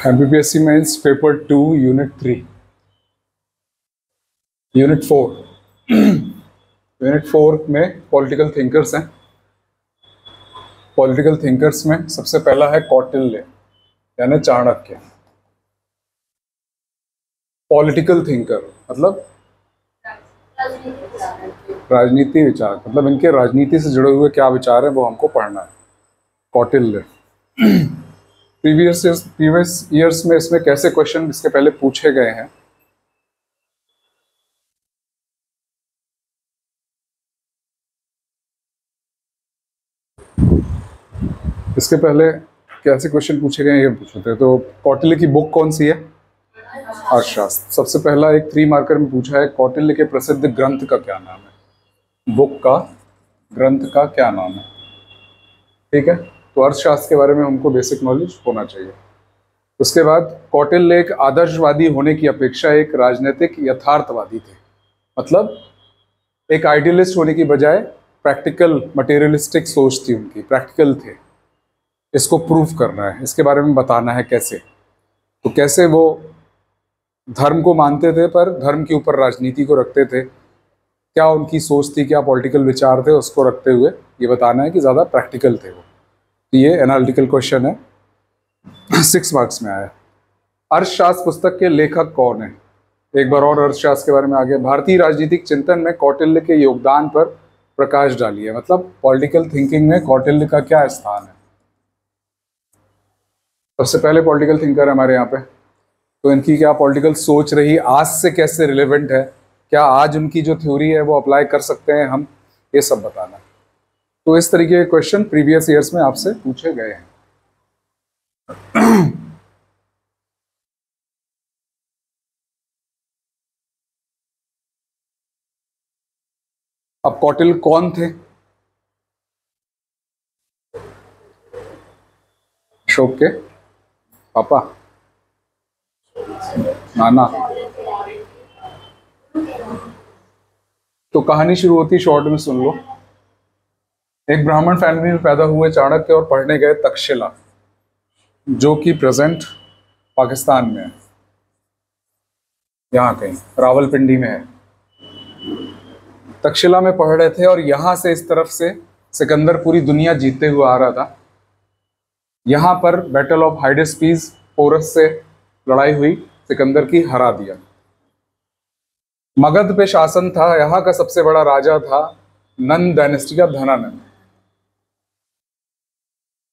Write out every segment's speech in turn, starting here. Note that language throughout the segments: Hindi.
MPPSC mains paper 2 unit 3 unit 4 unit 4 में पॉलिटिकल थिंकर्स हैं। पॉलिटिकल थिंकर्स में सबसे पहला है कौटिल्य यानी चाणक्य। पॉलिटिकल थिंकर मतलब राजनीति विचार, मतलब इनके राजनीति से जुड़े हुए क्या विचार हैं वो हमको पढ़ना है। कौटिल्य प्रीवियस ईयर्स में इसमें कैसे क्वेश्चन इसके पहले पूछे गए हैं। इसके पहले कैसे क्वेश्चन पूछे गए हैं ये पूछते हैं। तो कौटिल्य की बुक कौन सी है? अर्थशास्त्र। सबसे पहला एक 3 मार्कर में पूछा है कौटिल्य के प्रसिद्ध ग्रंथ का क्या नाम है। बुक का, ग्रंथ का क्या नाम है। ठीक है, तो अर्थशास्त्र के बारे में हमको बेसिक नॉलेज होना चाहिए। उसके बाद कौटिल्य एक आदर्शवादी होने की अपेक्षा एक राजनीतिक यथार्थवादी थे। मतलब एक आइडियलिस्ट होने की बजाय प्रैक्टिकल मटेरियलिस्टिक सोच थी उनकी, प्रैक्टिकल थे। इसको प्रूफ करना है, इसके बारे में बताना है कैसे। तो कैसे वो धर्म को मानते थे पर धर्म के ऊपर राजनीति को रखते थे, क्या उनकी सोच थी, क्या पॉलिटिकल विचार थे, उसको रखते हुए ये बताना है कि ज़्यादा प्रैक्टिकल थे वो। तो ये एनालिटिकल क्वेश्चन है, 6 मार्क्स में आया। अर्थशास्त्र पुस्तक के लेखक कौन है? एक बार और अर्थशास्त्र के बारे में आगे। भारतीय राजनीतिक चिंतन में कौटिल्य के योगदान पर प्रकाश डालिए। मतलब पॉलिटिकल थिंकिंग में कौटिल्य का क्या स्थान है। सबसे पहले पॉलिटिकल थिंकर हमारे यहाँ पे, तो इनकी क्या पॉलिटिकल सोच रही, आज से कैसे रिलेवेंट है, क्या आज उनकी जो थ्योरी है वो अप्लाई कर सकते हैं हम, ये सब बताना। तो इस तरीके के क्वेश्चन प्रीवियस ईयर्स में आपसे पूछे गए हैं। अब कौटिल्य कौन थे? अशोक के पापा, नाना। तो कहानी शुरू होती, शॉर्ट में सुन लो। एक ब्राह्मण फैमिली में पैदा हुए चाणक्य और पढ़ने गए तक्षशिला, जो कि प्रेजेंट पाकिस्तान में है, यहाँ कहीं रावलपिंडी में है। तक्षशिला में पढ़ रहे थे और यहाँ से इस तरफ से सिकंदर पूरी दुनिया जीतते हुए आ रहा था। यहाँ पर बैटल ऑफ हाइडेस्पीस पोरस से लड़ाई हुई, सिकंदर की हरा दिया। मगध पे शासन था, यहाँ का सबसे बड़ा राजा था नंद डायनेस्टी का धनानंद।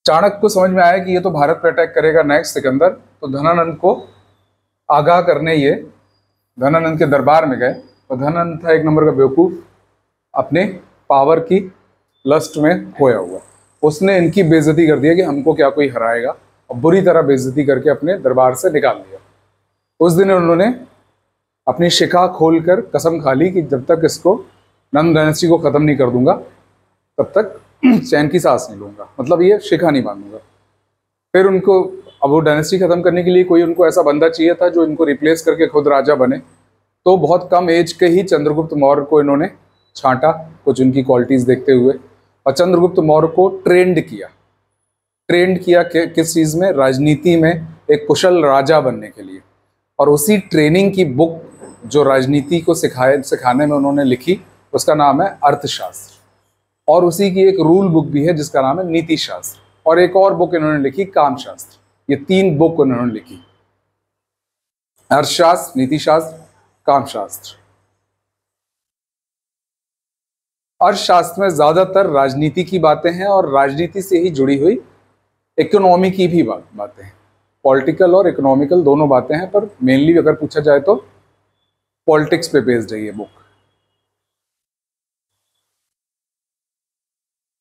चाणक्य को समझ में आया कि ये तो भारत पे अटैक करेगा नेक्स्ट सिकंदर, तो धनानंद को आगाह करने ये धनानंद के दरबार में गए। और धनानंद था एक नंबर का बेवकूफ, अपने पावर की लस्ट में खोया हुआ। उसने इनकी बेइज्जती कर दिया कि हमको क्या कोई हराएगा, और बुरी तरह बेइज्जती करके अपने दरबार से निकाल दिया। उस दिन उन्होंने अपनी शिखा खोलकर कसम खा ली कि जब तक इसको नंद डायनेस्टी को खत्म नहीं कर दूंगा तब तक चैन की सांस नहीं लूंगा, मतलब ये शिखा नहीं बांधूंगा। फिर उनको, अब वो डायनेस्टी खत्म करने के लिए कोई उनको ऐसा बंदा चाहिए था जो इनको रिप्लेस करके खुद राजा बने। तो बहुत कम एज के ही चंद्रगुप्त मौर्य को इन्होंने छांटा, कुछ उनकी क्वालिटीज देखते हुए, और चंद्रगुप्त मौर्य को ट्रेंड किया किस चीज में? राजनीति में एक कुशल राजा बनने के लिए। और उसी ट्रेनिंग की बुक जो राजनीति को सिखाने में उन्होंने लिखी, उसका नाम है अर्थशास्त्र। और उसी की एक रूल बुक भी है जिसका नाम है नीति शास्त्र। और एक और बुक इन्होंने लिखी कामशास्त्र। ये 3 बुक उन्होंने लिखी, अर्थशास्त्र, नीति शास्त्र, कामशास्त्र। अर्थशास्त्र में ज्यादातर राजनीति की बातें हैं और राजनीति से ही जुड़ी हुई इकोनॉमी की भी बातें हैं। पॉलिटिकल और इकोनॉमिकल दोनों बातें हैं, पर मेनली अगर पूछा जाए तो पॉलिटिक्स पे बेस्ड है ये बुक।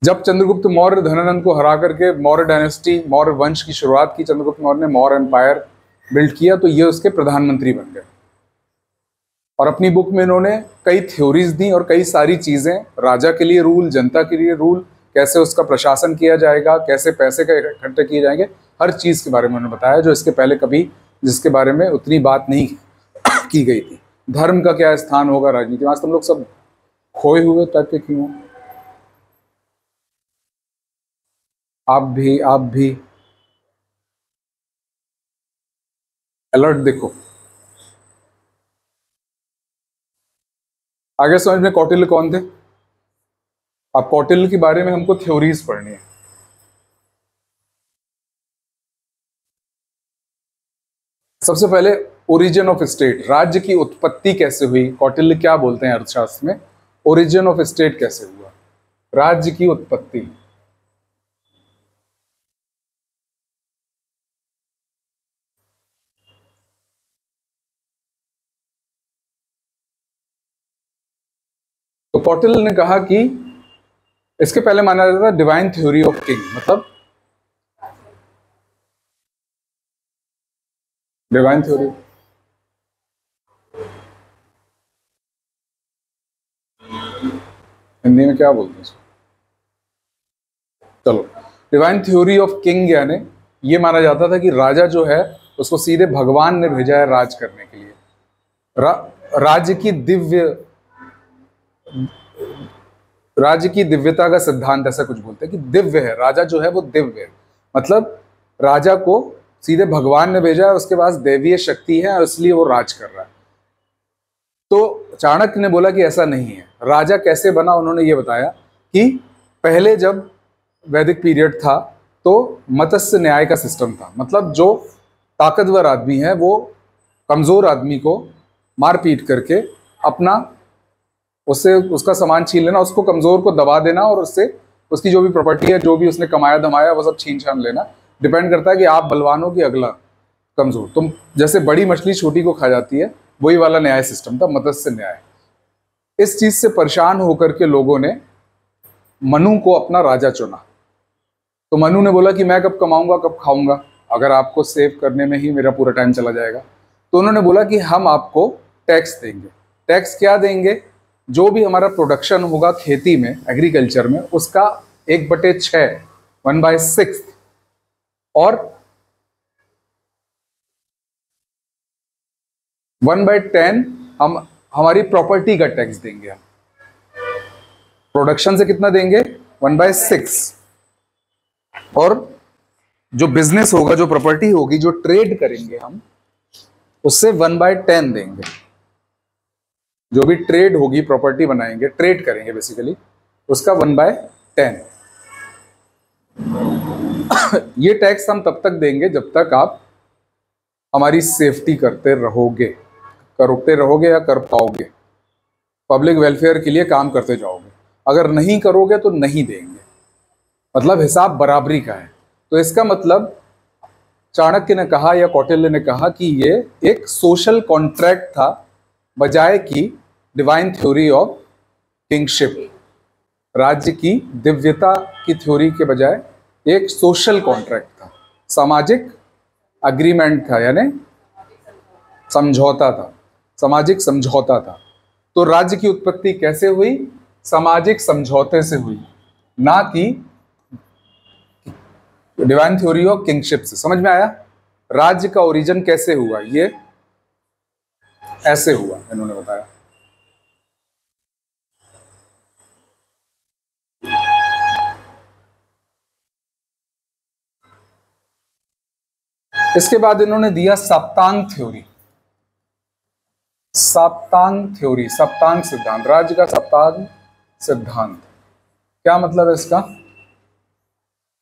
जब चंद्रगुप्त मौर्य धनानंद को हरा करके मौर्य डायनेस्टी, मौर्य वंश की शुरुआत की, चंद्रगुप्त मौर्य ने मौर्य एम्पायर बिल्ड किया, तो ये उसके प्रधानमंत्री बन गए। और अपनी बुक में इन्होंने कई थ्योरीज दी और कई सारी चीजें, राजा के लिए रूल, जनता के लिए रूल, कैसे उसका प्रशासन किया जाएगा, कैसे पैसे का इकट्ठे किए जाएंगे, हर चीज के बारे में उन्होंने बताया, जो इसके पहले कभी जिसके बारे में उतनी बात नहीं की गई थी। धर्म का क्या स्थान होगा राजनीति में, आज तुम लोग सब खोए हुए टाइप के क्यों? आप भी अलर्ट देखो। आगे समझ में कौटिल्य कौन थे? अब कौटिल्य के बारे में हमको थ्योरीज पढ़नी है। सबसे पहले ओरिजिन ऑफ स्टेट, राज्य की उत्पत्ति कैसे हुई, कौटिल्य क्या बोलते हैं अर्थशास्त्र में, ओरिजिन ऑफ स्टेट कैसे हुआ, राज्य की उत्पत्ति। तो कौटिल्य ने कहा कि इसके पहले माना जाता था डिवाइन थ्योरी ऑफ किंग, मतलब डिवाइन थ्योरी, हिंदी में क्या बोलते हैं इसको, चलो डिवाइन थ्योरी ऑफ किंग, यानी ये माना जाता था कि राजा जो है उसको सीधे भगवान ने भेजा है राज करने के लिए। राज्य की दिव्यता का सिद्धांत ऐसा कुछ बोलते हैं कि दिव्य है, राजा जो है वो दिव्य है, मतलब राजा को सीधे भगवान ने भेजा है, उसके पास दैवीय शक्ति है और इसलिए वो राज कर रहा है। तो चाणक्य ने बोला कि ऐसा नहीं है। राजा कैसे बना, उन्होंने ये बताया कि पहले जब वैदिक पीरियड था तो मत्स्य न्याय का सिस्टम था, मतलब जो ताकतवर आदमी है वो कमजोर आदमी को मारपीट करके अपना उससे उसका सामान छीन लेना, उसको कमजोर को दबा देना और उससे उसकी जो भी प्रॉपर्टी है, जो भी उसने कमाया धमाया, वो सब छीन छान लेना। डिपेंड करता है कि आप बलवान हो कि अगला कमजोर। तुम जैसे बड़ी मछली छोटी को खा जाती है, वही वाला न्याय सिस्टम था, मत्स्य न्याय। इस चीज से परेशान होकर के लोगों ने मनु को अपना राजा चुना। तो मनु ने बोला कि मैं कब कमाऊंगा कब खाऊंगा, अगर आपको सेव करने में ही मेरा पूरा टाइम चला जाएगा। तो उन्होंने बोला कि हम आपको टैक्स देंगे। टैक्स क्या देंगे? जो भी हमारा प्रोडक्शन होगा खेती में, एग्रीकल्चर में, उसका 1/6, 1/6 और 1/10 हम हमारी प्रॉपर्टी का टैक्स देंगे। हम प्रोडक्शन से कितना देंगे? 1/6। और जो बिजनेस होगा, जो प्रॉपर्टी होगी, जो ट्रेड करेंगे हम, उससे 1/10 देंगे। जो भी ट्रेड होगी, प्रॉपर्टी बनाएंगे, ट्रेड करेंगे बेसिकली, उसका 1/10। ये टैक्स हम तब तक देंगे जब तक आप हमारी सेफ्टी करते रहोगे या कर पाओगे, पब्लिक वेलफेयर के लिए काम करते जाओगे। अगर नहीं करोगे तो नहीं देंगे, मतलब हिसाब बराबरी का है। तो इसका मतलब चाणक्य ने कहा या कौटिल्य ने कहा कि ये एक सोशल कॉन्ट्रैक्ट था, बजाय कि डिवाइन थ्योरी ऑफ किंगशिप, राज्य की दिव्यता की थ्योरी के बजाय एक सोशल कॉन्ट्रैक्ट था, सामाजिक अग्रीमेंट था, यानी समझौता था, सामाजिक समझौता था। तो राज्य की उत्पत्ति कैसे हुई? सामाजिक समझौते से हुई, ना कि डिवाइन थ्योरी ऑफ किंगशिप से। समझ में आया? राज्य का ओरिजिन कैसे हुआ? ये ऐसे हुआ, इन्होंने बताया। इसके बाद इन्होंने दिया सप्तांग थ्योरी। सप्तांग सिद्धांत, राज्य का सप्तांग सिद्धांत क्या मतलब है इसका?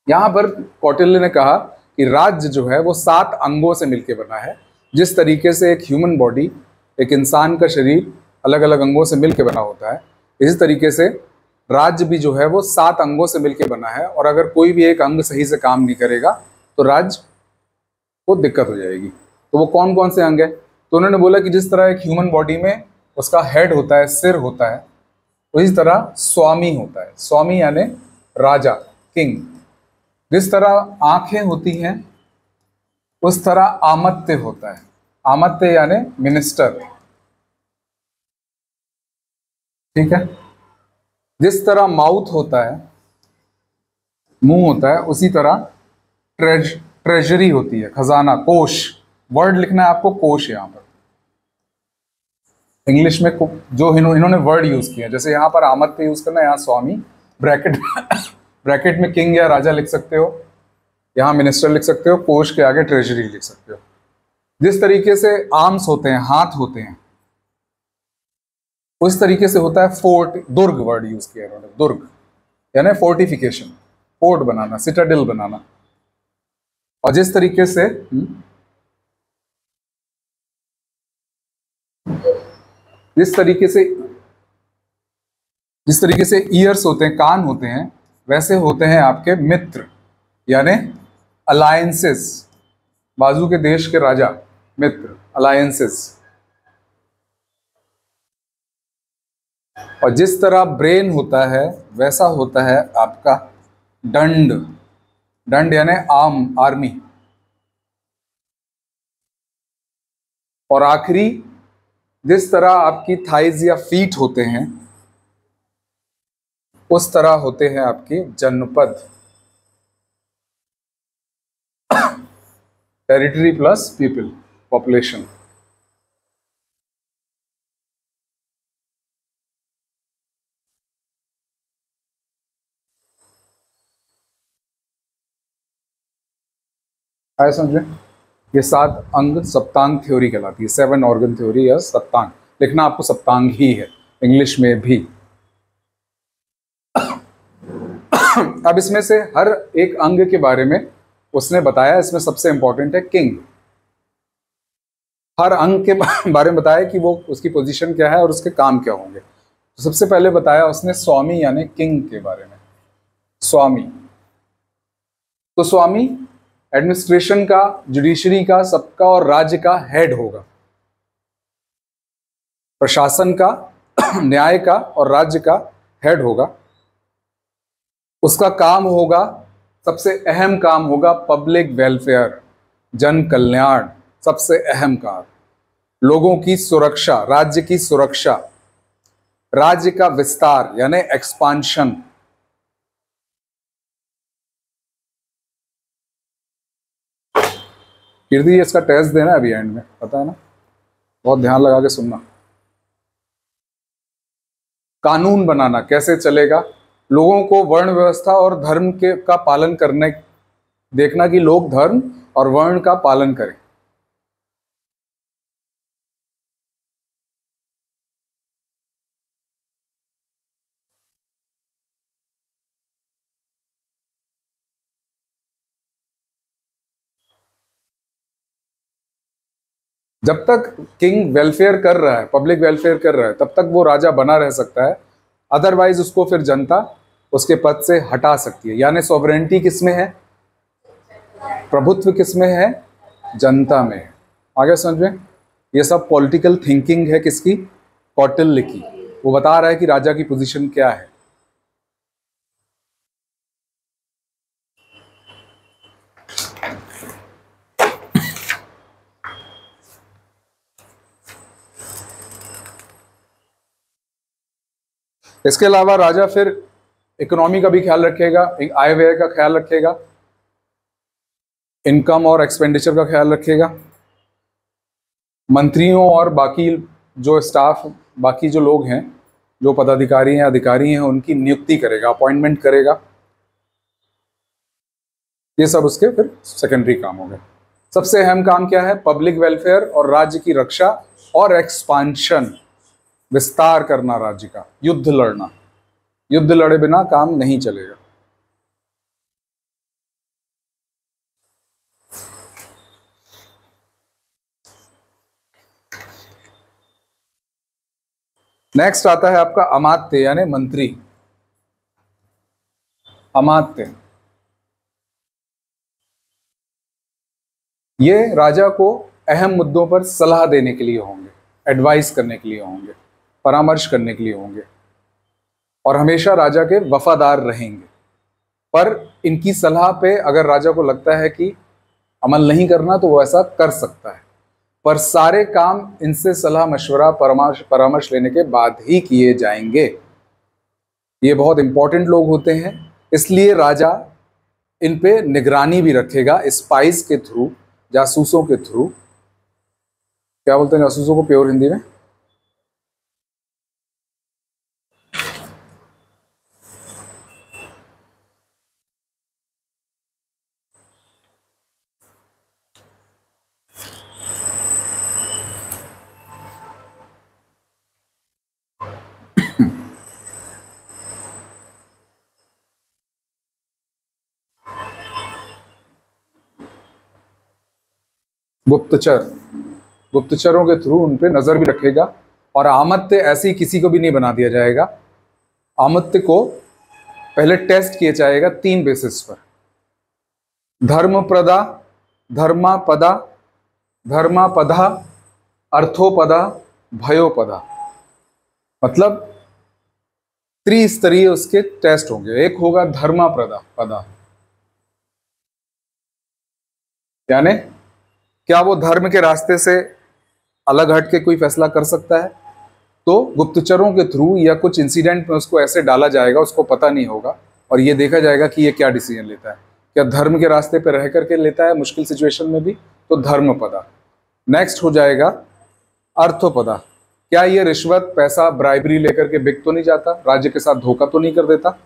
यहां पर कौटिल्य ने कहा कि राज्य जो है वो 7 अंगों से मिलकर बना है। जिस तरीके से एक ह्यूमन बॉडी, एक इंसान का शरीर अलग अलग अंगों से मिलकर बना होता है, इसी तरीके से राज्य भी जो है वो 7 अंगों से मिलकर बना है। और अगर कोई भी एक अंग सही से काम नहीं करेगा तो राज्य को दिक्कत हो जाएगी। तो वो कौन कौन से अंग है? तो उन्होंने बोला कि जिस तरह एक ह्यूमन बॉडी में उसका हेड होता है, सिर होता है, उसी तरह स्वामी होता है। स्वामी यानी राजा, किंग। जिस तरह आंखें होती हैं उस तरह आमत्य होता है। आमत्य यानी मिनिस्टर, ठीक है। जिस तरह माउथ होता है, मुंह होता है, उसी तरह ट्रेजरी होती है, खजाना, कोष। वर्ड लिखना है आपको, कोष। यहां पर इंग्लिश में जो इन्होंने वर्ड यूज किया, जैसे यहां पर आमत्य यूज करना, यहाँ स्वामी, ब्रैकेट में किंग या राजा लिख सकते हो, यहाँ मिनिस्टर लिख सकते हो, कोष के आगे ट्रेजरी लिख सकते हो। जिस तरीके से आर्म्स होते हैं, हाथ होते हैं, उस तरीके से होता है फोर्ट। दुर्ग वर्ड यूज किया इन्होंने, दुर्ग यानी फोर्टिफिकेशन, फोर्ट बनाना, सिटाडेल बनाना। और जिस तरीके से जिस तरीके से जिस तरीके से ईयर्स होते हैं, कान होते हैं, वैसे होते हैं आपके मित्र यानी अलायंसेस। बाजू के देश के राजा, मित्र, अलायंसेस। और जिस तरह ब्रेन होता है वैसा होता है आपका दंड। दंड यानी आर्मी। और आखिरी, जिस तरह आपकी थाइज या फीट होते हैं उस तरह होते हैं आपके जनपद। Territory plus people, population. आए समझे? ये 7 अंग सप्तांग थ्योरी कहलाती है, 7 ऑर्गन थ्योरी या सप्तांग। लिखना आपको सप्तांग ही है इंग्लिश में भी। अब इसमें से हर एक अंग के बारे में उसने बताया। इसमें सबसे इंपॉर्टेंट है किंग। हर अंग के बारे में बताया कि वो उसकी पोजीशन क्या है और उसके काम क्या होंगे। तो सबसे पहले बताया उसने स्वामी यानी किंग के बारे में। स्वामी, तो स्वामी एडमिनिस्ट्रेशन का, जुडिशरी का, सबका और राज्य का हेड होगा। प्रशासन का, न्याय का और राज्य का हेड होगा। उसका काम होगा, सबसे अहम काम होगा पब्लिक वेलफेयर, जन कल्याण। सबसे अहम काम, लोगों की सुरक्षा, राज्य की सुरक्षा, राज्य का विस्तार यानी एक्सपांशन। कीर्ति इसका टेस्ट देना है अभी एंड में, पता है ना? बहुत ध्यान लगा के सुनना। कानून बनाना, कैसे चलेगा? लोगों को वर्ण व्यवस्था और धर्म के का पालन करने, देखना कि लोग धर्म और वर्ण का पालन करें। जब तक किंग वेलफेयर कर रहा है, पब्लिक वेलफेयर कर रहा है, तब तक वो राजा बना रह सकता है। अदरवाइज उसको फिर जनता उसके पद से हटा सकती है। यानी सॉवरेनिटी किसमें है? प्रभुत्व किसमें है? जनता में है। आगे समझ में? ये सब पॉलिटिकल थिंकिंग है किसकी? कौटिल्य की। वो बता रहा है कि राजा की पोजीशन क्या है। इसके अलावा राजा फिर इकोनॉमी का भी ख्याल रखेगा, आय व्यय का ख्याल रखेगा, इनकम और एक्सपेंडिचर का ख्याल रखेगा। मंत्रियों और बाकी जो स्टाफ, बाकी जो लोग हैं, जो पदाधिकारी हैं, अधिकारी हैं, उनकी नियुक्ति करेगा, अपॉइंटमेंट करेगा। ये सब उसके फिर सेकेंडरी काम हो गए। सबसे अहम काम क्या है? पब्लिक वेलफेयर और राज्य की रक्षा और एक्सपांशन, विस्तार करना राज्य का, युद्ध लड़ना। युद्ध लड़े बिना काम नहीं चलेगा। नेक्स्ट आता है आपका अमात्य यानी मंत्री। अमात्य, ये राजा को अहम मुद्दों पर सलाह देने के लिए होंगे, एडवाइस करने के लिए होंगे, परामर्श करने के लिए होंगे, और हमेशा राजा के वफादार रहेंगे। पर इनकी सलाह पे अगर राजा को लगता है कि अमल नहीं करना तो वो ऐसा कर सकता है, पर सारे काम इनसे सलाह मशवरा, परामर्श लेने के बाद ही किए जाएंगे। ये बहुत इंपॉर्टेंट लोग होते हैं, इसलिए राजा इन पे निगरानी भी रखेगा स्पाइस के थ्रू, जासूसों के थ्रू। क्या बोलते हैं जासूसों को प्योर हिंदी में? गुप्तचर, गुप्तचरों के थ्रू उन पे नजर भी रखेगा। और आमत्य ऐसे ही किसी को भी नहीं बना दिया जाएगा। आमत्य को पहले टेस्ट किया जाएगा 3 बेसिस पर: धर्मप्रदा, धर्मापदा, धर्मापदा, अर्थोपदा, भयोपदा। मतलब त्रिस्तरीय उसके टेस्ट होंगे। एक होगा धर्माप्रदा पदा, यानी क्या वो धर्म के रास्ते से अलग हट के कोई फैसला कर सकता है। तो गुप्तचरों के थ्रू या कुछ इंसिडेंट में उसको ऐसे डाला जाएगा, उसको पता नहीं होगा, और ये देखा जाएगा कि ये क्या डिसीजन लेता है। क्या धर्म के रास्ते पर रह करके लेता है मुश्किल सिचुएशन में भी, तो धर्मपदा। नेक्स्ट हो जाएगा अर्थोपदा। क्या ये रिश्वत, पैसा, ब्राइबरी लेकर के बिक तो नहीं जाता, राज्य के साथ धोखा तो नहीं कर देता।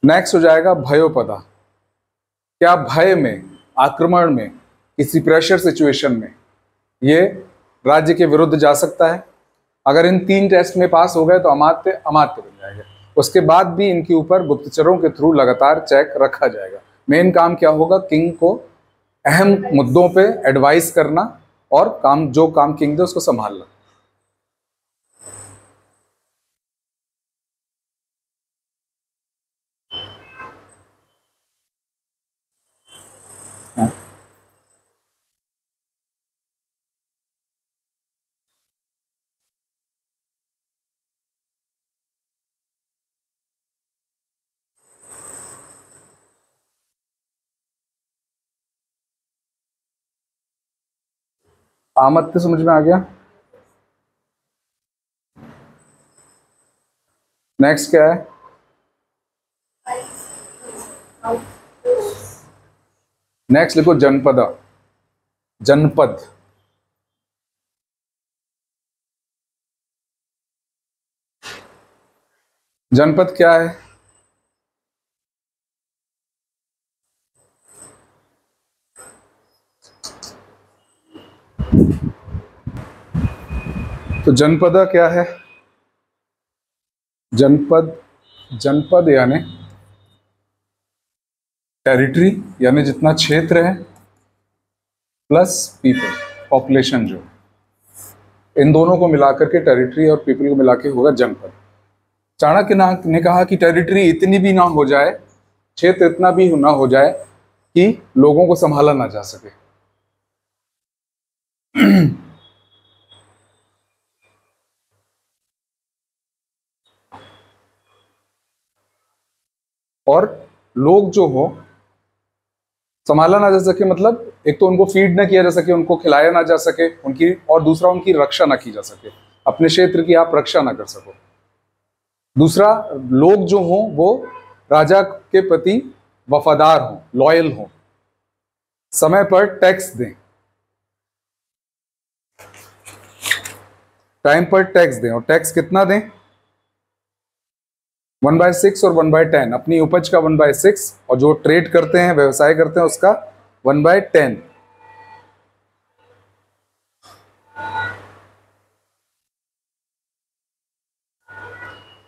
नेक्स्ट हो जाएगा भयोपदा। क्या भय में, आक्रमण में, किसी प्रेशर सिचुएशन में ये राज्य के विरुद्ध जा सकता है। अगर इन 3 टेस्ट में पास हो गए तो अमात्य अमात्य बन जाएगा। उसके बाद भी इनके ऊपर गुप्तचरों के थ्रू लगातार चेक रखा जाएगा। मेन काम क्या होगा, किंग को अहम मुद्दों पे एडवाइस करना और जो काम किंग दे उसको संभालना। आमत्य समझ में आ गया। नेक्स्ट क्या है, नेक्स्ट लिखो जनपदा, जनपद। जनपद क्या है, तो जनपदा क्या है, जनपद, जनपद यानी टेरिटरी, यानी जितना क्षेत्र है प्लस पीपल, पॉपुलेशन, जो इन दोनों को मिलाकर के, टेरिटरी और पीपल को मिलाकर होगा जनपद। चाणक्य ने कहा कि टेरिटरी इतनी भी ना हो जाए, क्षेत्र इतना भी ना हो जाए कि लोगों को संभाला ना जा सके। और लोग जो हो संभाला ना जा सके, मतलब एक तो उनको फीड ना किया जा सके, उनको खिलाया ना जा सके, उनकी, और दूसरा उनकी रक्षा ना की जा सके, अपने क्षेत्र की आप रक्षा ना कर सको। दूसरा, लोग जो हों वो राजा के प्रति वफादार हों, लॉयल हों, समय पर टैक्स दें, टाइम पर टैक्स दें। और टैक्स कितना दें, 1/6 और 1/10। अपनी उपज का 1/6 और जो ट्रेड करते हैं, व्यवसाय करते हैं, उसका 1/10।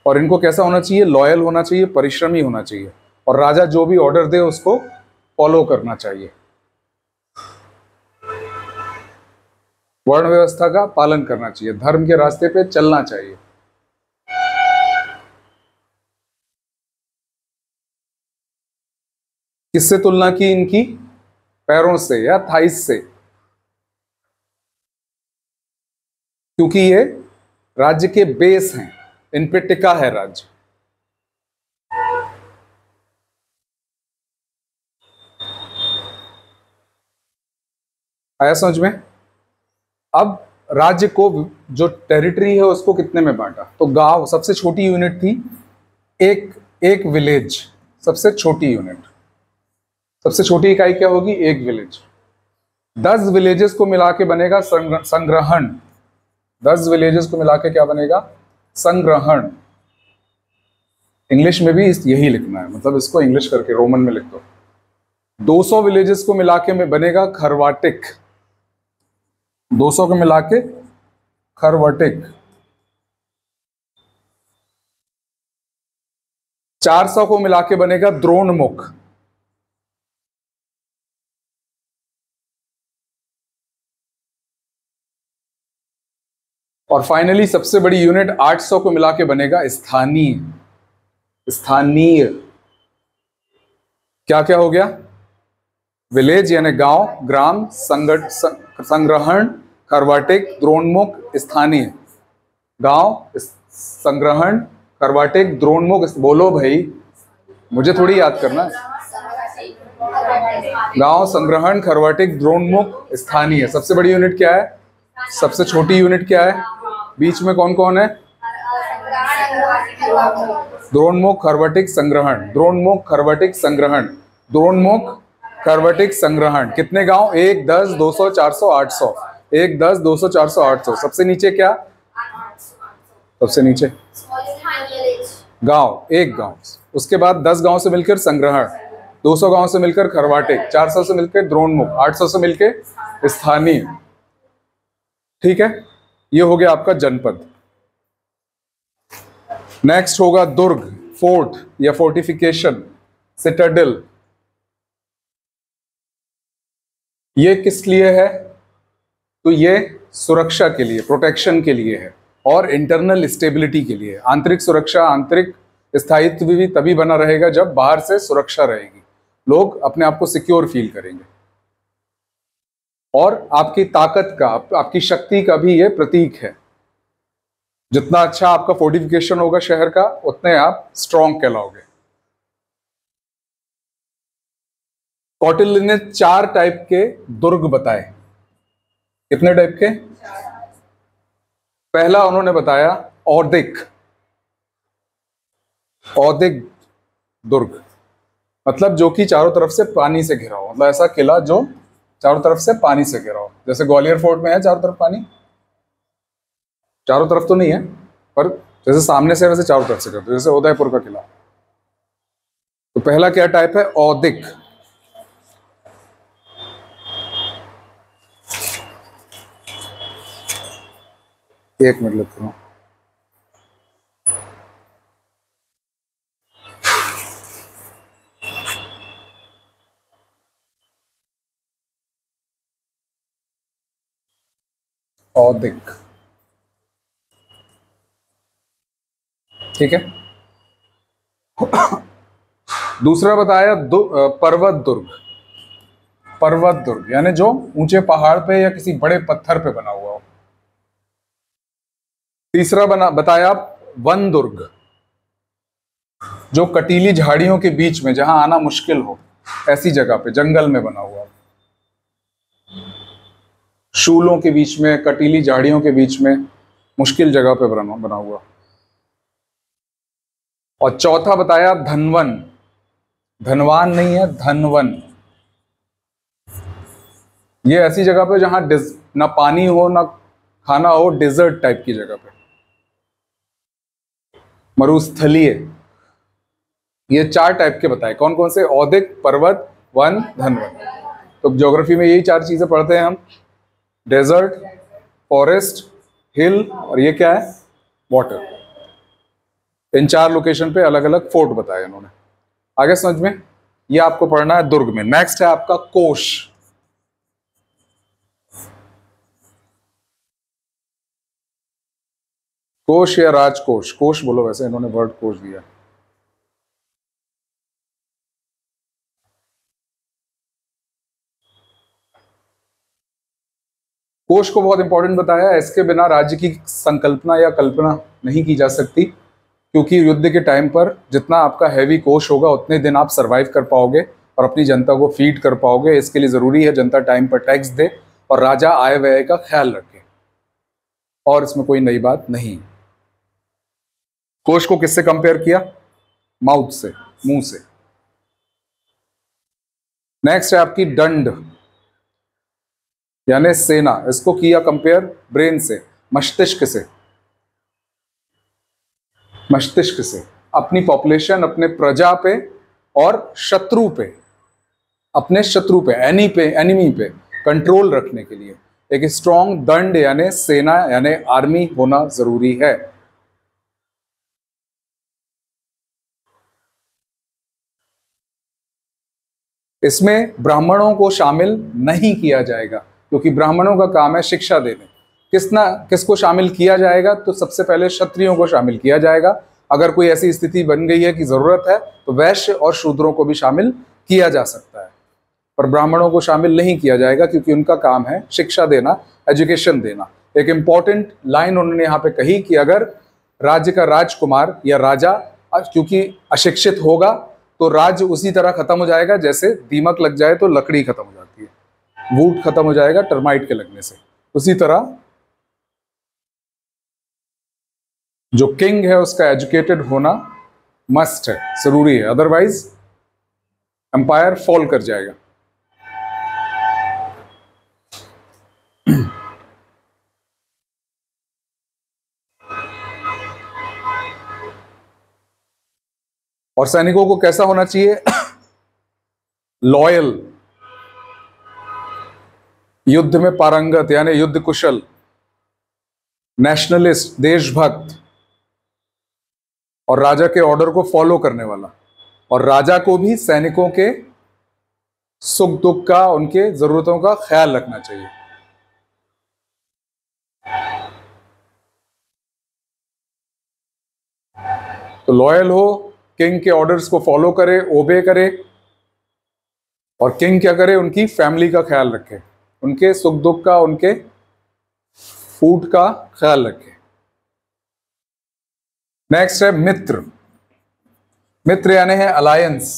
और इनको कैसा होना चाहिए, लॉयल होना चाहिए, परिश्रमी होना चाहिए, और राजा जो भी ऑर्डर दे उसको फॉलो करना चाहिए, वर्ण व्यवस्था का पालन करना चाहिए, धर्म के रास्ते पे चलना चाहिए। किससे तुलना की इनकी, पैरों से या थाइस से, क्योंकि ये राज्य के बेस हैं, इन पे टिका है राज्य। आया समझ में। अब राज्य को, जो टेरिटरी है उसको कितने में बांटा, तो गांव सबसे छोटी यूनिट थी, एक एक विलेज सबसे छोटी यूनिट, सबसे छोटी इकाई क्या होगी, एक विलेज। 10 विलेजेस को मिला के बनेगा संग्रहण। 10 विलेजेस को मिला के क्या बनेगा, संग्रहण। इंग्लिश में भी यही लिखना है, मतलब इसको इंग्लिश करके रोमन में लिख दो। 200 विलेजेस को मिला के में बनेगा खरवाटिक, 200 को मिला के खरवटिक। 400 को मिला के बनेगा द्रोणमुख। और फाइनली सबसे बड़ी यूनिट 800 को मिला के बनेगा स्थानीय। स्थानीय क्या क्या हो गया? विलेज यानी गांव, ग्राम, संग्रहण, कर्वाटिक, द्रोणमुख, स्थानीय। गांव, संग्रहण, कर्वाटिक, द्रोणमुख। बोलो भाई, मुझे थोड़ी याद करना है। गांव, संग्रहण, कर्वाटिक, द्रोणमुख, स्थानीय। सबसे बड़ी यूनिट क्या है? सबसे छोटी यूनिट क्या है? बीच में कौन कौन है? द्रोणमुख, कर्वाटिक, संग्रहण। द्रोणमुख, कर्वाटिक, संग्रहण। द्रोणमुख, कर्वाटिक, संग्रहण। कितने गांव? 1, 10, 200, 400, 800। 1, 10, 200, 400, 800। सबसे नीचे क्या? सबसे नीचे गांव, एक गांव। उसके बाद 10 गांव से मिलकर संग्रहण, 200 गांव से मिलकर खरवाटिक, 400 से मिलकर द्रोणमुख, 800 से मिलकर स्थानीय। ठीक है, ये हो गया आपका जनपद। नेक्स्ट होगा दुर्ग, फोर्ट या फोर्टिफिकेशन, सिटाडेल। ये किस लिए है? तो ये सुरक्षा के लिए, प्रोटेक्शन के लिए है और इंटरनल स्टेबिलिटी के लिए। आंतरिक सुरक्षा, आंतरिक स्थायित्व भी तभी बना रहेगा जब बाहर से सुरक्षा रहेगी, लोग अपने आप को सिक्योर फील करेंगे। और आपकी ताकत का, आपकी शक्ति का भी ये प्रतीक है। जितना अच्छा आपका फोर्टिफिकेशन होगा शहर का, उतने आप स्ट्रॉन्ग कहलाओगे। कौटिल्य ने 4 टाइप के दुर्ग बताए। कितने टाइप के? पहला उन्होंने बताया औदिक। औदिक दुर्ग मतलब जो कि चारों तरफ से पानी से घिरा हो, मतलब ऐसा किला जो चारों तरफ से पानी से घिरा हो। जैसे ग्वालियर फोर्ट में है चारों तरफ पानी, चारों तरफ तो नहीं है पर जैसे सामने से वैसे चारों तरफ से करते, जैसे उदयपुर का किला। तो पहला क्या टाइप है? औदिक। एक मिनट लिखता हूं। औदिक, ठीक है। दूसरा बताया पर्वत दुर्ग। पर्वत दुर्ग यानी जो ऊंचे पहाड़ पे या किसी बड़े पत्थर पे बना हुआ हो। तीसरा बताया वन दुर्ग, जो कटीली झाड़ियों के बीच में, जहां आना मुश्किल हो, ऐसी जगह पे, जंगल में बना हुआ, शूलों के बीच में, कटीली झाड़ियों के बीच में, मुश्किल जगह पे बना हुआ। और चौथा बताया धनवन। धनवान नहीं है, धनवन। ये ऐसी जगह पे जहां ना पानी हो ना खाना हो, डेजर्ट टाइप की जगह पे, मरुस्थलीय। ये 4 टाइप के बताए। कौन कौन से? औदिक, पर्वत, वन, धनवन। तो ज्योग्राफी में यही 4 चीजें पढ़ते हैं हम। डेजर्ट, फॉरेस्ट, हिल और ये क्या है? वाटर। इन 4 लोकेशन पे अलग अलग फोर्ट बताए इन्होंने। आगे समझ में? ये आपको पढ़ना है दुर्ग में। नेक्स्ट है आपका कोश। कोश या राजकोष, कोश बोलो, वैसे इन्होंने वर्ड कोश दिया। कोश को बहुत इंपॉर्टेंट बताया है। इसके बिना राज्य की संकल्पना या कल्पना नहीं की जा सकती, क्योंकि युद्ध के टाइम पर जितना आपका हैवी कोश होगा उतने दिन आप सरवाइव कर पाओगे और अपनी जनता को फीड कर पाओगे। इसके लिए जरूरी है जनता टाइम पर टैक्स दे और राजा आय व्यय का ख्याल रखे, और इसमें कोई नई बात नहीं। कोश को किससे कंपेयर किया? माउथ से, मुंह से। नेक्स्ट है आपकी दंड यानी सेना। इसको किया कंपेयर ब्रेन से, मस्तिष्क से। मस्तिष्क से अपनी पॉपुलेशन, अपने प्रजा पे और शत्रु पे, अपने शत्रु पे, एनिमी पे कंट्रोल रखने के लिए एक स्ट्रॉन्ग दंड यानी सेना यानी आर्मी होना जरूरी है। इसमें ब्राह्मणों को शामिल नहीं किया जाएगा, क्योंकि ब्राह्मणों का काम है शिक्षा देने। किसको शामिल किया जाएगा? तो सबसे पहले क्षत्रियों को शामिल किया जाएगा। अगर कोई ऐसी स्थिति बन गई है कि जरूरत है तो वैश्य और शूद्रों को भी शामिल किया जा सकता है, पर ब्राह्मणों को शामिल नहीं किया जाएगा क्योंकि उनका काम है शिक्षा देना, एजुकेशन देना। एक इंपॉर्टेंट लाइन उन्होंने यहाँ पे कही कि अगर राज्य का राजकुमार या राजा क्योंकि अशिक्षित होगा तो राज्य उसी तरह खत्म हो जाएगा जैसे दीमक लग जाए तो लकड़ी खत्म हो जाती है, वूड खत्म हो जाएगा टर्माइट के लगने से। उसी तरह जो किंग है उसका एजुकेटेड होना मस्ट है, जरूरी है, अदरवाइज एम्पायर फॉल कर जाएगा। और सैनिकों को कैसा होना चाहिए? लॉयल, युद्ध में पारंगत यानी युद्ध कुशल, नेशनलिस्ट देशभक्त, और राजा के ऑर्डर को फॉलो करने वाला, और राजा को भी सैनिकों के सुख दुख का, उनके जरूरतों का ख्याल रखना चाहिए। तो लॉयल हो, किंग के ऑर्डर्स को फॉलो करे, ओबे करे, और किंग क्या करे? उनकी फैमिली का ख्याल रखे, उनके सुख दुख का, उनके फूड का ख्याल रखे। नेक्स्ट है मित्र। मित्र यानी है अलायंस,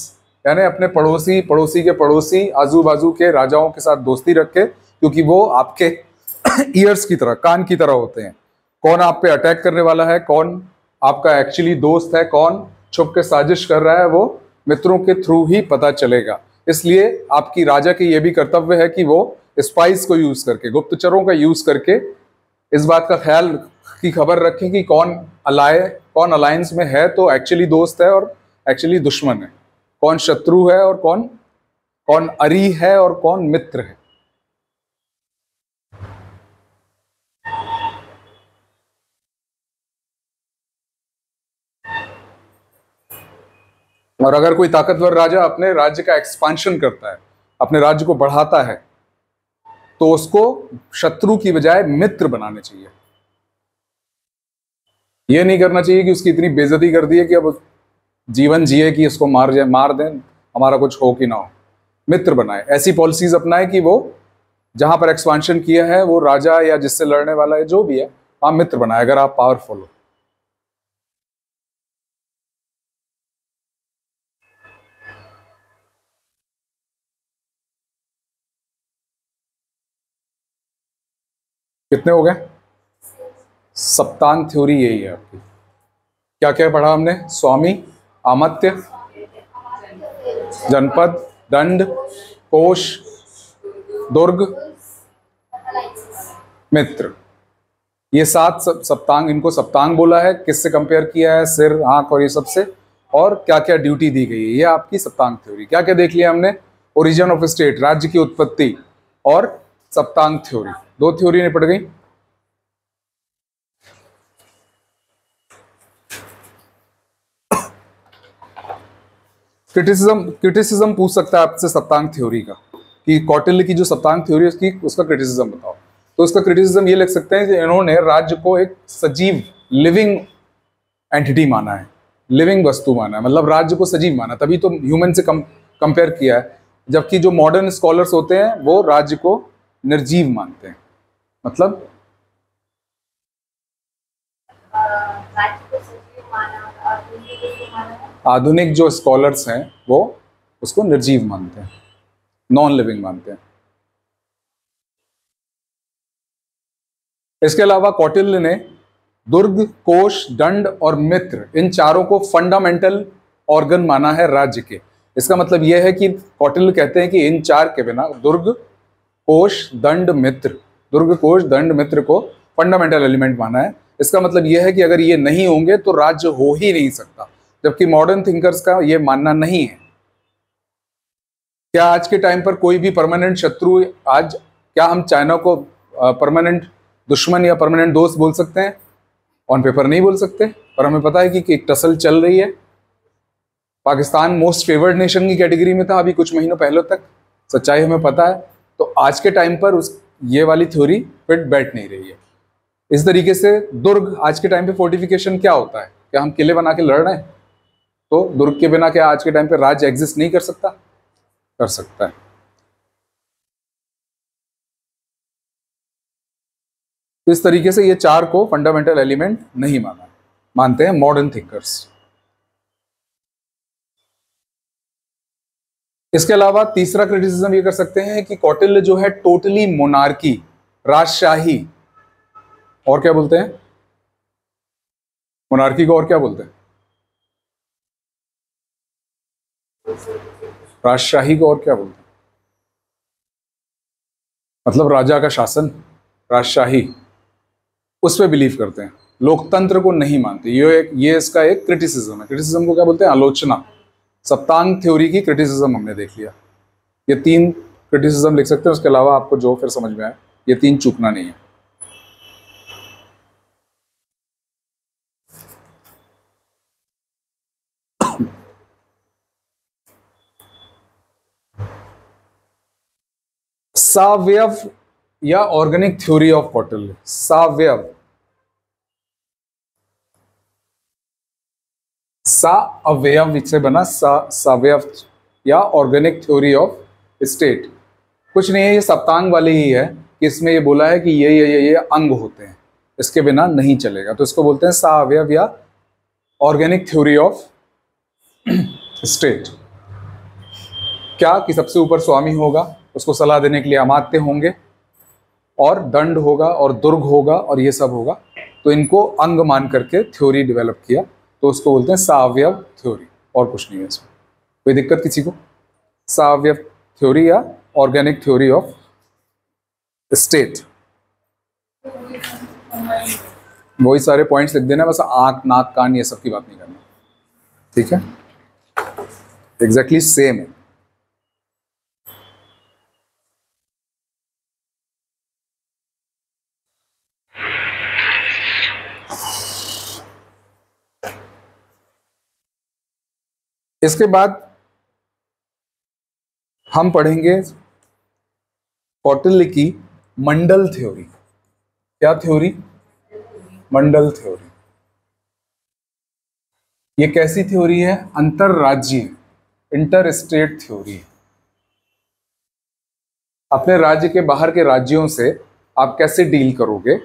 यानी अपने पड़ोसी, पड़ोसी के पड़ोसी, आजू बाजू के राजाओं के साथ दोस्ती रखे, क्योंकि वो आपके ईयर्स की तरह, कान की तरह होते हैं। कौन आप पे अटैक करने वाला है, कौन आपका एक्चुअली दोस्त है, कौन छुप के साजिश कर रहा है, वो मित्रों के थ्रू ही पता चलेगा। इसलिए आपकी राजा की यह भी कर्तव्य है कि वो स्पाइस को यूज करके, गुप्तचरों का यूज करके इस बात का ख्याल की खबर रखें कि कौन अलायंस में है तो एक्चुअली दोस्त है और एक्चुअली दुश्मन है, कौन शत्रु है और कौन अरी है और कौन मित्र है। और अगर कोई ताकतवर राजा अपने राज्य का एक्सपांशन करता है, अपने राज्य को बढ़ाता है, तो उसको शत्रु की बजाय मित्र बनाने चाहिए। यह नहीं करना चाहिए कि उसकी इतनी बेइज्जती कर दी है कि अब जीवन जिए कि उसको मार दें, हमारा कुछ हो कि ना हो। मित्र बनाए, ऐसी पॉलिसीज अपनाए कि वो जहां पर एक्सपांशन किया है वो राजा या जिससे लड़ने वाला है जो भी है, आप मित्र बनाए अगर आप पावरफुल हो। कितने हो गए? सप्तांग थ्योरी यही है आपकी। क्या क्या पढ़ा हमने? स्वामी, आमत्य, जनपद, दंड, कोश, दुर्ग, मित्र। ये 7 सप्तांग, इनको सप्तांग बोला है। किससे कंपेयर किया है? सिर, आंख और ये सबसे। और क्या क्या ड्यूटी दी गई है, ये आपकी सप्तांग थ्योरी। क्या क्या देख लिया हमने? ओरिजिन ऑफ स्टेट, राज्य की उत्पत्ति, और सप्तांग थ्योरी। 2 थ्योरी निपट गई। क्रिटिसिज्म पूछ सकता है आपसे सप्तांग थ्योरी का, कि कौटिल्य की जो सप्तांग थ्योरी है उसका क्रिटिसिज्म बताओ। तो उसका क्रिटिसिज्म ये लिख सकते हैं कि इन्होंने राज्य को एक सजीव, लिविंग एंटिटी माना है, लिविंग वस्तु माना है, मतलब राज्य को सजीव माना, तभी तो ह्यूमन से कंपेयर किया है। जबकि जो मॉडर्न स्कॉलर्स होते हैं वो राज्य को निर्जीव मानते हैं। मतलब आधुनिक जो स्कॉलर्स हैं वो उसको निर्जीव मानते हैं, नॉन लिविंग मानते हैं। इसके अलावा कौटिल्य ने दुर्ग, कोश, दंड और मित्र, इन चारों को फंडामेंटल ऑर्गन माना है राज्य के। इसका मतलब यह है कि कौटिल्य कहते हैं कि इन 4 के बिना, दुर्ग, कोश, दंड, मित्र, दुर्ग, कोश, दंड, मित्र को फंडामेंटल एलिमेंट माना है। इसका मतलब यह है कि अगर ये नहीं होंगे तो राज्य हो ही नहीं सकता, जबकि मॉडर्न थिंकर्स का यह मानना नहीं है। क्या आज के टाइम पर कोई भी परमानेंट शत्रु, क्या हम चाइना को परमानेंट दुश्मन या परमानेंट दोस्त बोल सकते हैं? ऑन पेपर नहीं बोल सकते, पर हमें पता है कि एक टसल चल रही है। पाकिस्तान मोस्ट फेवर्ड नेशन की कैटेगरी में था अभी कुछ महीनों पहले तक, सच्चाई हमें पता है। तो आज के टाइम पर ये वाली थ्योरी फिट बैठ नहीं रही है। इस तरीके से दुर्ग, आज के टाइम पे फोर्टिफिकेशन क्या होता है? क्या हम किले बना के लड़ रहे हैं? तो दुर्ग के बिना क्या आज के टाइम पे राज्य एग्जिस्ट नहीं कर सकता? कर सकता है। तो इस तरीके से ये चार को फंडामेंटल एलिमेंट नहीं मानते हैं मॉडर्न थिंकर्स। इसके अलावा तीसरा क्रिटिसिज्म ये कर सकते हैं कि कौटिल्य जो है टोटली मोनार्की, राजशाही, और क्या बोलते हैं मोनार्की को, और क्या बोलते हैं? राजशाही को और क्या बोलते हैं? मतलब राजा का शासन, राजशाही, उस पर बिलीव करते हैं, लोकतंत्र को नहीं मानते। ये इसका एक क्रिटिसिज्म है। क्रिटिसिज्म को क्या बोलते हैं? आलोचना। सप्तांग थ्योरी की क्रिटिसिज्म हमने देख लिया। ये तीन क्रिटिसिज्म लिख सकते हैं, उसके अलावा आपको जो फिर समझ में आए, ये तीन चूकना नहीं है। सावयव या ऑर्गेनिक थ्योरी ऑफ कौटिल्य। सावयव, सा अवयव से बना सावयव या ऑर्गेनिक थ्योरी ऑफ स्टेट। कुछ नहीं है, ये सप्तांग वाले ही है कि इसमें ये बोला है कि ये अंग होते हैं, इसके बिना नहीं चलेगा। तो इसको बोलते हैं सावयव या ऑर्गेनिक थ्योरी ऑफ स्टेट। क्या कि सबसे ऊपर स्वामी होगा, उसको सलाह देने के लिए अमात्य होंगे, और दंड होगा और दुर्ग होगा और ये सब होगा। तो इनको अंग मान करके थ्योरी डेवलप किया, तो उसको बोलते हैं सावयव थ्योरी, और कुछ नहीं है इसमें। कोई दिक्कत किसी को? सावयव थ्योरी या ऑर्गेनिक थ्योरी ऑफ स्टेट। वही सारे पॉइंट्स लिख देना, बस आंख नाक कान ये सब की बात नहीं करना, ठीक है? एग्जैक्टली सेम है। इसके बाद हम पढ़ेंगे कौटिल्य की मंडल थ्योरी। क्या थ्योरी? मंडल थ्योरी। ये कैसी थ्योरी है? अंतरराज्यीय, इंटर स्टेट थ्योरी। अपने राज्य के बाहर के राज्यों से आप कैसे डील करोगे,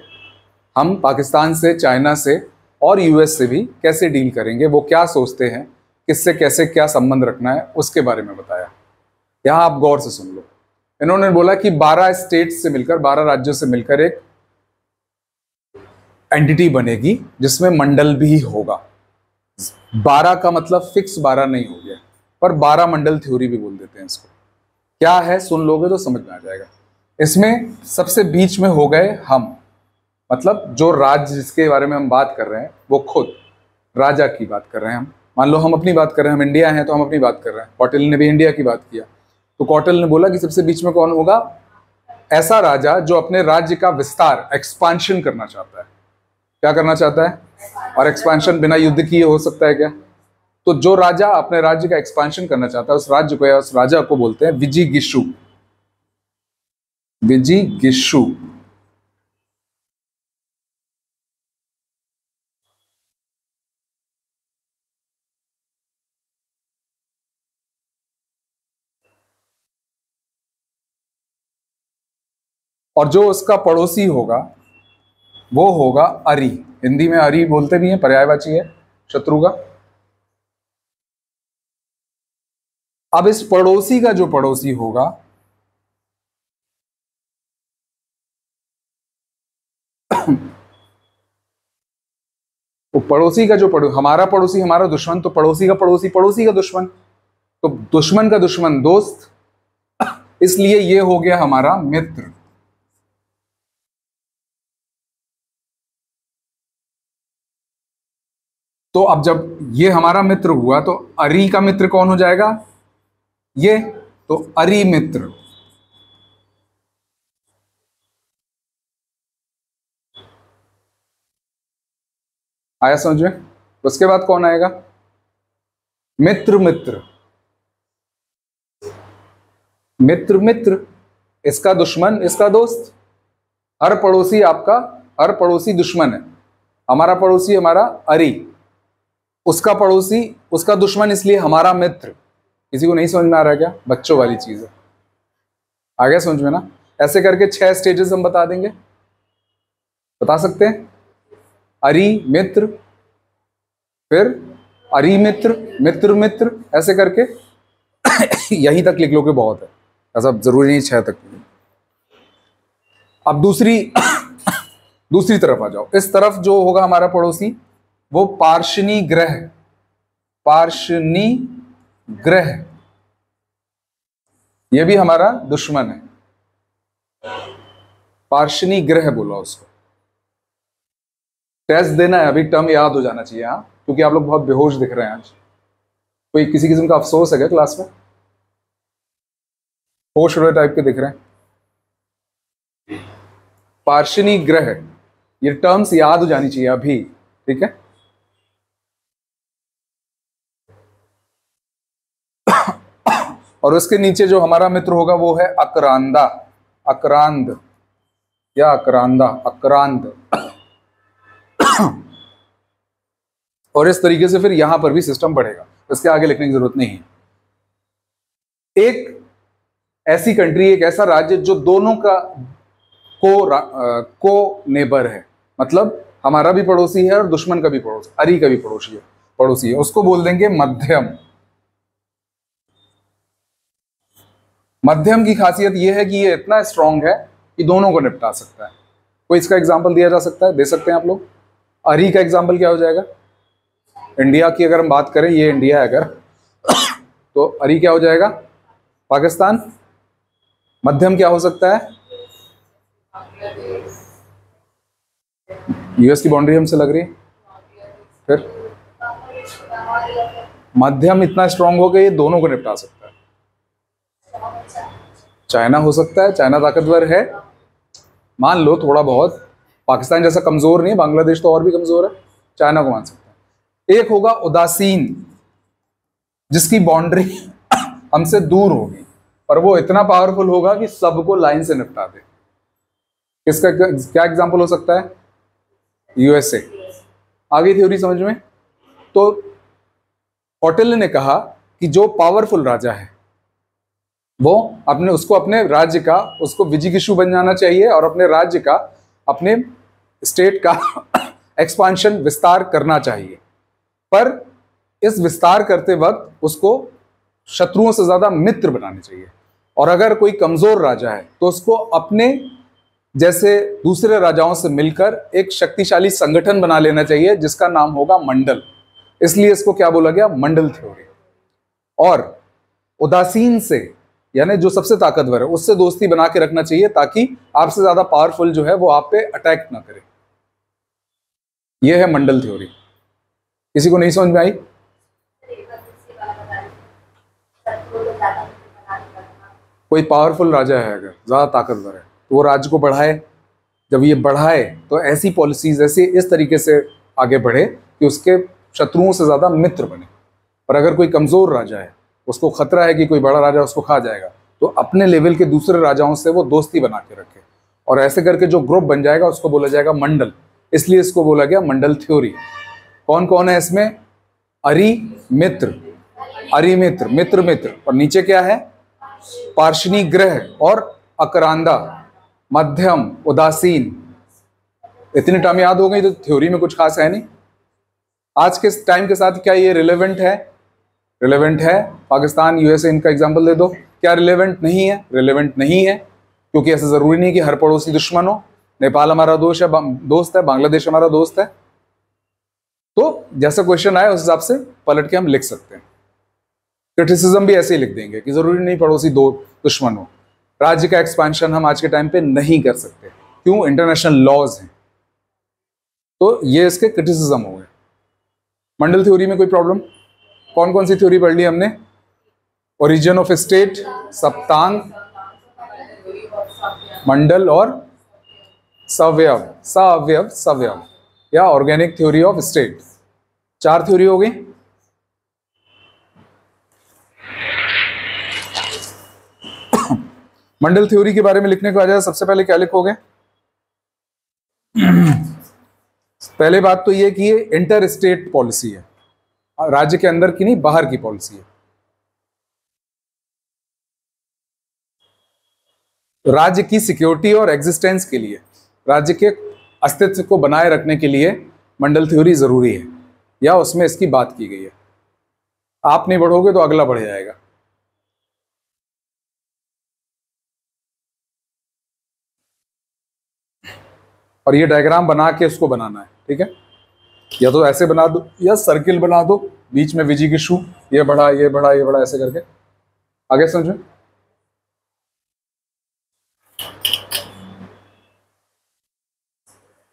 हम पाकिस्तान से, चाइना से और यूएस से भी कैसे डील करेंगे, वो क्या सोचते हैं, किससे कैसे क्या संबंध रखना है, उसके बारे में बताया। यहां आप गौर से सुन लो। इन्होंने बोला कि 12 स्टेट्स से मिलकर, 12 राज्यों से मिलकर एक एंटिटी बनेगी जिसमें मंडल भी होगा। 12 का मतलब फिक्स 12 नहीं हो गया, पर 12 मंडल थ्योरी भी बोल देते हैं इसको। क्या है सुन लोगे तो समझ में आ जाएगा। इसमें सबसे बीच में हो गए हम, मतलब जो राज्य जिसके बारे में हम बात कर रहे हैं वो खुद राजा की बात कर रहे हैं हम। मान लो हम अपनी बात कर रहे हैं, हम इंडिया हैं तो हम अपनी बात कर रहे हैं। कौटिल्य ने भी इंडिया की बात किया, तो कौटिल्य ने बोला कि सबसे बीच में कौन होगा? ऐसा राजा जो अपने राज्य का विस्तार, एक्सपांशन करना चाहता है। क्या करना चाहता है? और एक्सपांशन बिना युद्ध किए हो सकता है क्या? तो जो राजा अपने राज्य का एक्सपांशन करना चाहता है, उस राज्य को या उस राजा को बोलते हैं विजिगिषु। विजिगिषु। और जो उसका पड़ोसी होगा वो होगा अरि। हिंदी में अरि बोलते भी हैं, पर्यायवाची है शत्रु का। अब इस पड़ोसी का जो पड़ोसी होगा तो पड़ोसी का जो हमारा पड़ोसी हमारा दुश्मन, तो पड़ोसी का पड़ोसी पड़ोसी का दुश्मन, तो दुश्मन का दुश्मन दोस्त, इसलिए ये हो गया हमारा मित्र। तो अब जब ये हमारा मित्र हुआ तो अरि का मित्र कौन हो जाएगा? ये, तो अरि मित्र। आया समझ में? उसके बाद कौन आएगा? मित्र मित्र। मित्र मित्र, इसका दुश्मन इसका दोस्त। हर पड़ोसी आपका हर पड़ोसी दुश्मन है। हमारा पड़ोसी हमारा अरी, उसका पड़ोसी उसका दुश्मन, इसलिए हमारा मित्र। किसी को नहीं समझ में आ रहा है क्या? बच्चों वाली चीज है, आ गया समझ में ना? ऐसे करके 6 स्टेजेस हम बता देंगे, बता सकते हैं। अरी मित्र, फिर अरी मित्र, मित्र मित्र, ऐसे करके यहीं तक लिख लोगे बहुत है, ऐसा जरूरी नहीं 6 तक। अब दूसरी तरफ आ जाओ। इस तरफ जो होगा हमारा पड़ोसी वो पार्शनी ग्रह, पार्शनी ग्रह, ये भी हमारा दुश्मन है। पार्शनी ग्रह बोला उसको। टेस्ट देना है, अभी टर्म याद हो जाना चाहिए, हाँ, क्योंकि आप लोग बहुत बेहोश दिख रहे हैं आज। कोई किसी किस्म का अफसोस है क्या क्लास में? होश हुए टाइप के दिख रहे हैं। पार्शनी ग्रह, ये टर्म्स याद हो जानी चाहिए अभी, ठीक है? और उसके नीचे जो हमारा मित्र होगा वो है अक्रांदा, अक्रांद या अक्रांदा, अक्रांद। और इस तरीके से फिर यहां पर भी सिस्टम बढ़ेगा, इसके आगे लिखने की जरूरत नहीं है। एक ऐसी कंट्री, एक ऐसा राज्य जो दोनों का को नेबर है, मतलब हमारा भी पड़ोसी है और दुश्मन का भी पड़ोसी, अरी का भी पड़ोसी है, उसको बोल देंगे मध्यम। मध्यम की खासियत यह है कि ये इतना स्ट्रांग है कि दोनों को निपटा सकता है। कोई इसका एग्जाम्पल दिया जा सकता है? दे सकते हैं आप लोग। अरी का एग्जाम्पल क्या हो जाएगा? इंडिया की अगर हम बात करें, ये इंडिया है अगर, तो अरी क्या हो जाएगा? पाकिस्तान। मध्यम क्या हो सकता है? यूएस की बाउंड्री हमसे लग रही है। फिर मध्यम इतना स्ट्रांग हो गया ये दोनों को निपटा सकता है। चाइना हो सकता है, चाइना ताकतवर है मान लो थोड़ा बहुत, पाकिस्तान जैसा कमजोर नहीं, बांग्लादेश तो और भी कमजोर है, चाइना को मान सकते हैं। एक होगा उदासीन, जिसकी बाउंड्री हमसे दूर होगी और वो इतना पावरफुल होगा कि सबको लाइन से निपटा दे। किसका क्या एग्जांपल हो सकता है? यूएसए। आगे थ्योरी समझ में? तो कौटिल्य ने कहा कि जो पावरफुल राजा है वो उसको अपने राज्य का, उसको विजिगिषु बन जाना चाहिए और अपने राज्य का, अपने स्टेट का एक्सपांशन, विस्तार करना चाहिए। पर इस विस्तार करते वक्त उसको शत्रुओं से ज्यादा मित्र बनाने चाहिए। और अगर कोई कमजोर राजा है तो उसको अपने जैसे दूसरे राजाओं से मिलकर एक शक्तिशाली संगठन बना लेना चाहिए जिसका नाम होगा मंडल। इसलिए इसको क्या बोला गया? मंडल थ्योरी। और उदासीन से, यानी जो सबसे ताकतवर है, उससे दोस्ती बना के रखना चाहिए ताकि आपसे ज्यादा पावरफुल जो है वो आप पे अटैक ना करे। यह है मंडल थ्योरी। किसी को नहीं समझ में आई? कोई पावरफुल राजा है अगर ज्यादा ताकतवर है तो वो राज्य को बढ़ाए, जब ये बढ़ाए तो ऐसी पॉलिसीज, ऐसे इस तरीके से आगे बढ़े कि उसके शत्रुओं से ज्यादा मित्र बने। पर अगर कोई कमजोर राजा है, उसको खतरा है कि कोई बड़ा राजा उसको खा जाएगा, तो अपने लेवल के दूसरे राजाओं से वो दोस्ती बना के रखे, और ऐसे करके जो ग्रुप बन जाएगा उसको बोला जाएगा मंडल। इसलिए इसको बोला गया मंडल थ्योरी। कौन कौन है इसमें? अरी मित्र, अरी मित्र, मित्र मित्र, और नीचे क्या है? पार्शनी ग्रह और अकरांदा, मध्यम, उदासीन। इतनी टर्म याद हो गई तो थ्योरी में कुछ खास है नहीं। आज के टाइम के साथ क्या ये रिलेवेंट है? रिलेवेंट है। पाकिस्तान, यूएसए, इनका एग्जांपल दे दो। क्या रिलेवेंट नहीं है? रिलेवेंट नहीं है, क्योंकि ऐसा जरूरी नहीं कि हर पड़ोसी दुश्मन हो। नेपाल हमारा दोस्त है, बांग्लादेश हमारा दोस्त है। तो जैसा क्वेश्चन आए उस हिसाब से पलट के हम लिख सकते हैं। क्रिटिसिज्म भी ऐसे ही लिख देंगे कि जरूरी नहीं पड़ोसी दो दुश्मन हो। राज्य का एक्सपेंशन हम आज के टाइम पे नहीं कर सकते, क्यों? इंटरनेशनल लॉज हैं। तो ये इसके क्रिटिसिज्म हो गए। मंडल थ्योरी में कोई प्रॉब्लम? कौन कौन सी थ्योरी पढ़ ली हमने? ओरिजिन ऑफ स्टेट, सप्तांग, मंडल और सवयव, सअवयव, सवयव या organic theory of state. 4 theory हो गई। मंडल थ्योरी के बारे में लिखने को आ जाए, सबसे पहले क्या लिखोगे? पहले बात तो ये कि ये इंटर स्टेट पॉलिसी है, राज्य के अंदर की नहीं, बाहर की पॉलिसी है। राज्य की सिक्योरिटी और एग्जिस्टेंस के लिए, राज्य के अस्तित्व को बनाए रखने के लिए मंडल थ्योरी जरूरी है, या उसमें इसकी बात की गई है। आप नहीं बढ़ोगे तो अगला बढ़ जाएगा। और ये डायग्राम बना के उसको बनाना है, ठीक है। या तो ऐसे बना दो या सर्किल बना दो, बीच में विजिगिषु, ये बढ़ा ये बढ़ा ये बढ़ा, ऐसे करके आगे समझो।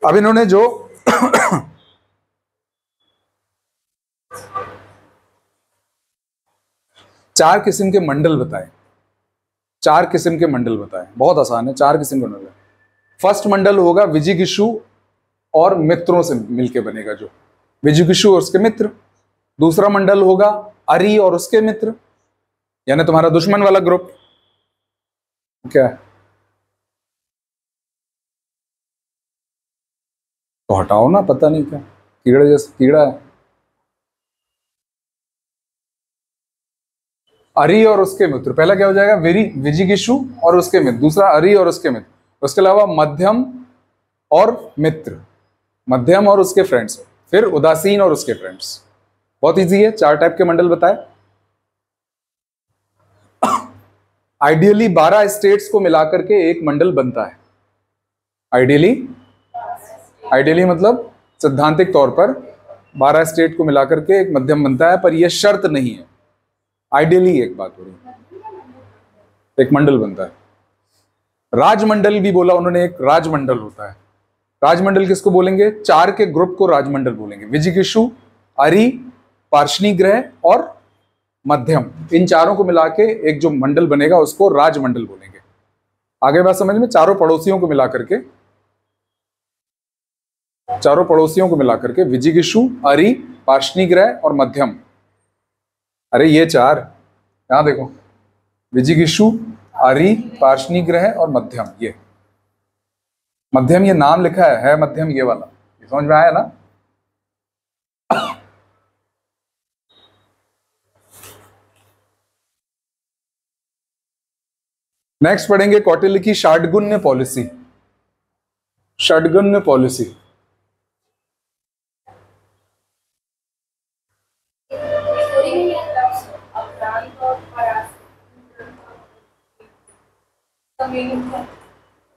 अब इन्होंने जो चार किस्म के मंडल बताए, चार किस्म के मंडल बताए, बहुत आसान है, चार किस्म के मंडल है। फर्स्ट मंडल होगा विजिगिषु और मित्रों से मिलके बनेगा, जो विजिगिषु और उसके मित्र। दूसरा मंडल होगा अरि और उसके मित्र, यानी तुम्हारा दुश्मन वाला ग्रुप। क्या है? तो हटाओ ना, पता नहीं क्या कीड़ा जैसे कीड़ा है। अरि और उसके मित्र, पहला क्या हो जाएगा, विजिगिषु और उसके मित्र। दूसरा अरि और उसके मित्र। उसके अलावा मध्यम और मित्र, मध्यम और उसके फ्रेंड्स। फिर उदासीन और उसके फ्रेंड्स। बहुत इजी है, चार टाइप के मंडल बताए। आइडियली 12 स्टेट्स को मिलाकर के एक मंडल बनता है। आइडियली मतलब सैद्धांतिक तौर पर 12 स्टेट को मिलाकर के एक मध्यम बनता है, पर यह शर्त नहीं है। आइडियली एक बात हो रही है, एक मंडल बनता है। राजमंडल भी बोला उन्होंने, एक राजमंडल होता है। राजमंडल किसको बोलेंगे? चार के ग्रुप को राजमंडल बोलेंगे। विजिगिषु, अरि, पार्षणी ग्रह और मध्यम, इन चारों को मिला के एक जो मंडल बनेगा उसको राजमंडल बोलेंगे। आगे बात समझ में? चारों पड़ोसियों को मिलाकर के, चारों पड़ोसियों को मिलाकर के विजिगिषु, अरि, पार्षणी ग्रह और मध्यम। अरे ये चार, यहां देखो, विजिगिषु, अरि, पार्षणी ग्रह और मध्यम। ये मध्यम, ये नाम लिखा है मध्यम, ये वाला, ये समझ में आया ना? नेक्स्ट पढ़ेंगे कौटिल्य की षाड्गुण्य पॉलिसी। षड्गुण्य पॉलिसी,